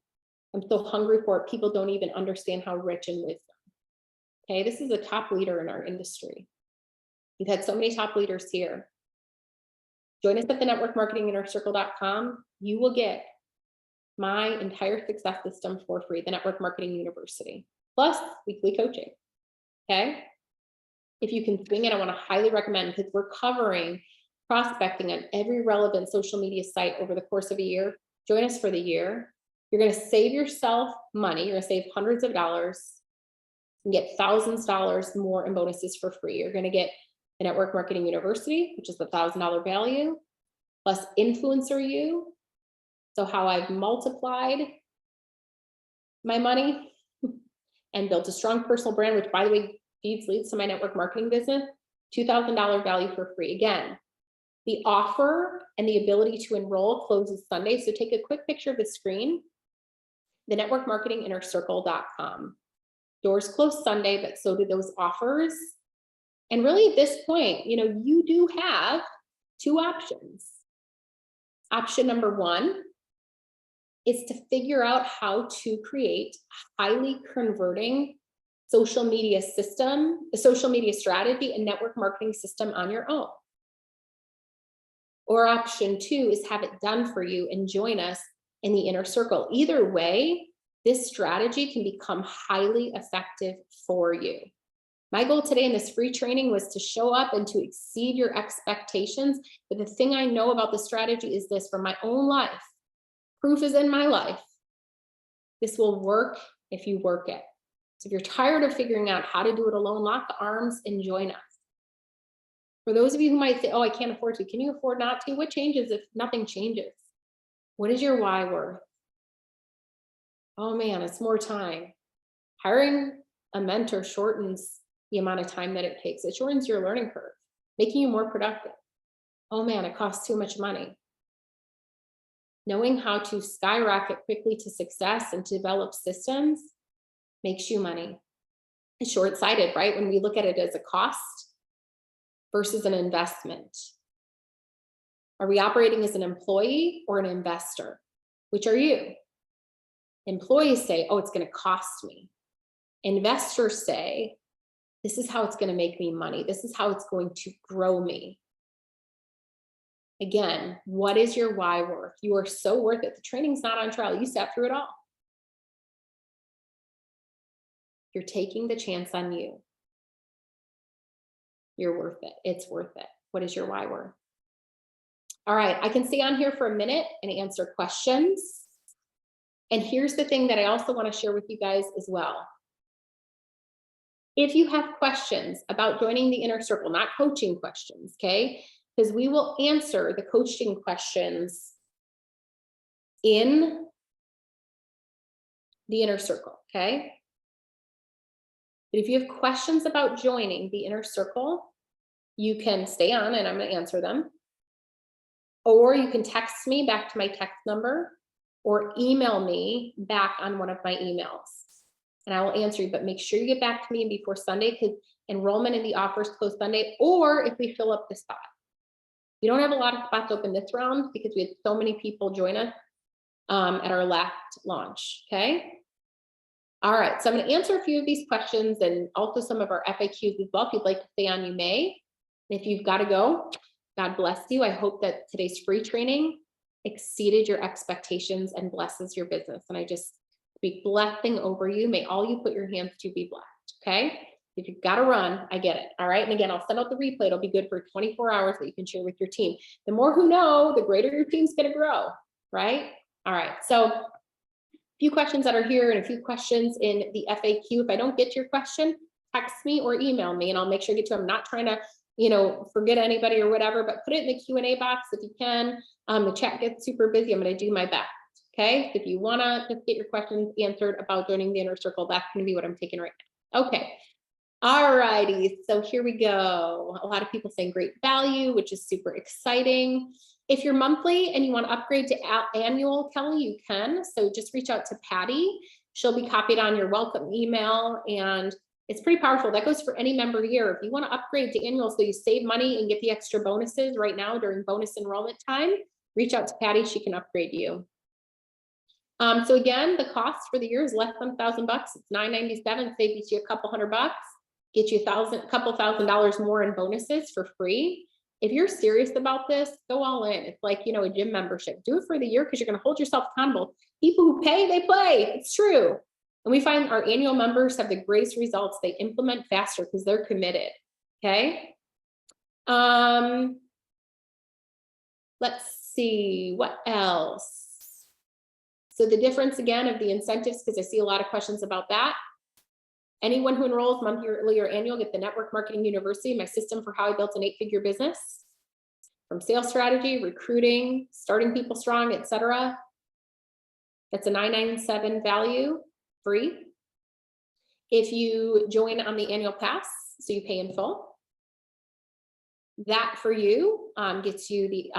I'm so hungry for it. People don't even understand how rich in wisdom. Okay, this is a top leader in our industry. We've had so many top leaders here. Join us at the networkmarketinginnercircle.com. You will get my entire success system for free, the Network Marketing University, plus weekly coaching. Okay. If you can swing it, I want to highly recommend, because we're covering prospecting on every relevant social media site over the course of a year. Join us for the year. You're going to save yourself money. You're going to save hundreds of dollars and get thousands of dollars more in bonuses for free. You're going to get the Network Marketing University, which is the $1,000 value, plus InfluencerU. So how I've multiplied my money and built a strong personal brand, which, by the way, leads to my network marketing business, $2,000 value for free. Again, the offer and the ability to enroll closes Sunday. So take a quick picture of the screen, the networkmarketinginnercircle.com. Doors close Sunday, but so do those offers. And really at this point, you do have two options. Option number one is to figure out how to create a highly converting social media system, a social media strategy and network marketing system on your own. Or option two is have it done for you and join us in the Inner Circle. Either way, this strategy can become highly effective for you. My goal today in this free training was to show up and to exceed your expectations. But the thing I know about the strategy is this: from my own life, proof is in my life. This will work if you work it. So if you're tired of figuring out how to do it alone, lock the arms and join us. For those of you who might say, oh, I can't afford to, can you afford not to? What changes if nothing changes? What is your why worth? Oh man, it's more time. Hiring a mentor shortens the amount of time that it takes. It shortens your learning curve, making you more productive. Oh man, it costs too much money. Knowing how to skyrocket quickly to success and to develop systems makes you money. It's short-sighted, right? When we look at it as a cost versus an investment. Are we operating as an employee or an investor? Which are you? Employees say, oh, it's going to cost me. Investors say, this is how it's going to make me money. This is how it's going to grow me. Again, what is your why worth? You are so worth it. The training's not on trial. You sat through it all. You're taking the chance on you. You're worth it. It's worth it. What is your why worth? All right, I can stay on here for a minute and answer questions. And here's the thing that I also want to share with you guys as well. If you have questions about joining the inner circle, not coaching questions, okay? Because we will answer the coaching questions in the inner circle, okay? But if you have questions about joining the inner circle, you can stay on and I'm going to answer them. Or you can text me back to my text number or email me back on one of my emails and I will answer you. But make sure you get back to me before Sunday because enrollment in the offers close Sunday, or if we fill up the spot. We don't have a lot of spots open this round because we had so many people join us at our last launch, okay? All right, so I'm going to answer a few of these questions and also some of our FAQs as well. If you'd like to stay on, you may. If you've got to go, God bless you. I hope that today's free training exceeded your expectations and blesses your business. And I just speak blessing over you. May all you put your hands to be blessed, okay? If you've got to run, I get it, all right? And again, I'll send out the replay. It'll be good for 24 hours that you can share with your team. The more who know, the greater your team's going to grow, right? All right, so a few questions that are here and a few questions in the FAQ. If I don't get to your question, text me or email me and I'll make sure to get to them. I'm not trying to, forget anybody or whatever, but put it in the Q&A box if you can. The chat gets super busy. I'm going to do my best. Okay. If you want to just get your questions answered about joining the inner circle, that's going to be what I'm taking right now. Okay. All righty. So here we go. A lot of people saying great value, which is super exciting. If you're monthly and you want to upgrade to annual, Kelly, you can. So just reach out to Patty. She'll be copied on your welcome email and it's pretty powerful. That goes for any member here. If you want to upgrade to annual so you save money and get the extra bonuses right now during bonus enrollment time, reach out to Patty. She can upgrade you. So again, the cost for the year is less than $1,000. It's $997. Saves you a couple $100. Get you couple $1,000 more in bonuses for free. If you're serious about this, go all in. It's like, a gym membership. Do it for the year because you're going to hold yourself accountable. People who pay, they play. It's true. And we find our annual members have the greatest results. They implement faster because they're committed. Okay. Let's see what else. So the difference again of the incentives, because I see a lot of questions about that. Anyone who enrolls monthly or annual get the Network Marketing University, my system for how I built an 8-figure business, from sales strategy, recruiting, starting people strong, etc. That's a $997 value. Free. If you join on the annual pass, so you pay in full, that for you gets you the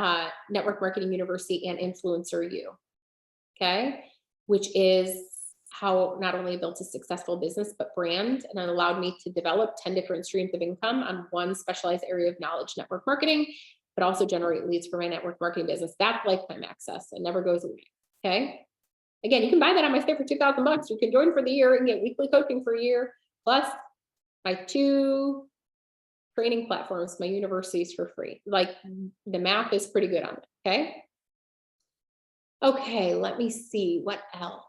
Network Marketing University and Influencer U, okay? Which is how not only I built a successful business, but brand, and it allowed me to develop 10 different streams of income on one specialized area of knowledge, network marketing, but also generate leads for my network marketing business. That's lifetime access. It never goes away, okay? Again, you can buy that on my site for $2,000. You can join for the year and get weekly coaching for a year, plus my 2 training platforms, my universities for free. Like the math is pretty good on it, okay? Okay, let me see what else.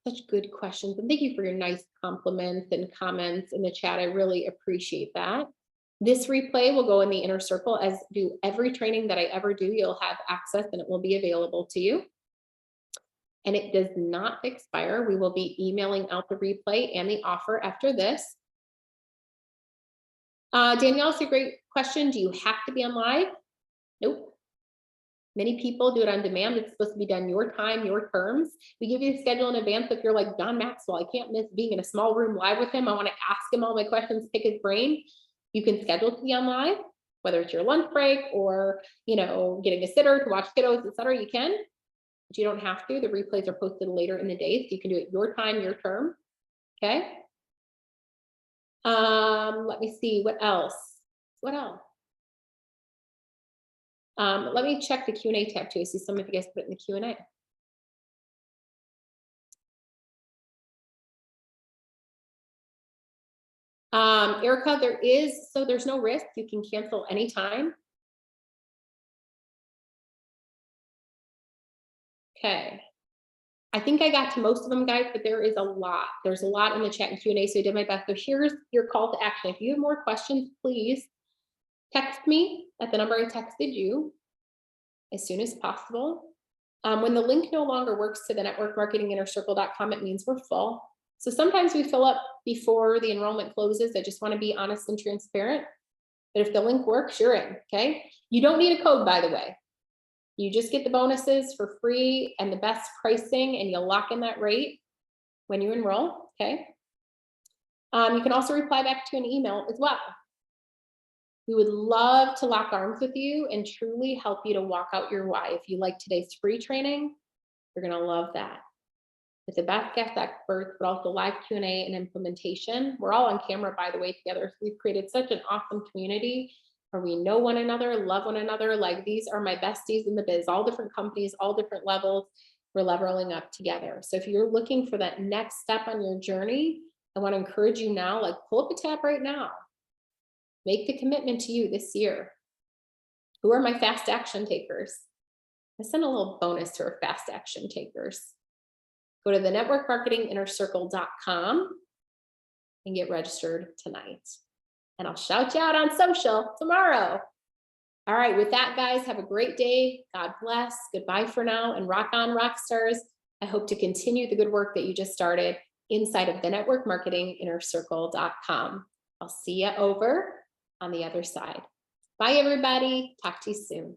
Such good questions. And thank you for your nice compliments and comments in the chat. I really appreciate that. This replay will go in the inner circle, as do every training that I ever do. You'll have access and it will be available to you. And it does not expire. We will be emailing out the replay and the offer after this. Danielle, it's a great question. Do you have to be on live? Nope. Many people do it on demand. It's supposed to be done your time, your terms. We give you a schedule in advance. If you're like John Maxwell, I can't miss being in a small room live with him. I want to ask him all my questions, pick his brain. You can schedule to be on live, whether it's your lunch break or, getting a sitter to watch kiddos, etc. You can. But you don't have to. The replays are posted later in the day, so you can do it your time, your term. Okay. Let me see what else. Let me check the Q&A tab too. I see some of you guys put it in the Q&A. Erica, there's no risk. You can cancel anytime. Okay. I think I got to most of them, guys, but there is a lot. There's a lot in the chat and Q&A, so I did my best. So here's your call to action. If you have more questions, please text me at the number I texted you as soon as possible. When the link no longer works to the networkmarketinginnercircle.com, it means we're full. So sometimes we fill up before the enrollment closes. I just want to be honest and transparent. But if the link works, you're in, okay? You don't need a code, by the way. You just get the bonuses for free and the best pricing, and you'll lock in that rate when you enroll, okay? You can also reply back to an email as well. We would love to lock arms with you and truly help you to walk out your why. If you like today's free training, you're gonna love that. It's a best guest experts, but also live Q&A and implementation. We're all on camera, by the way, together. So we've created such an awesome community where we know one another, love one another. Like, these are my besties in the biz, all different companies, all different levels. We're leveling up together. So if you're looking for that next step on your journey, I want to encourage you now, like, pull up a tab right now. Make the commitment to you this year. Who are my fast action takers? I sent a little bonus to our fast action takers. Go to the networkmarketinginnercircle.com and get registered tonight. And I'll shout you out on social tomorrow. All right, with that, guys, have a great day. God bless. Goodbye for now, and rock on, rock stars. I hope to continue the good work that you just started inside of the networkmarketinginnercircle.com. I'll see you over on the other side. Bye, everybody. Talk to you soon.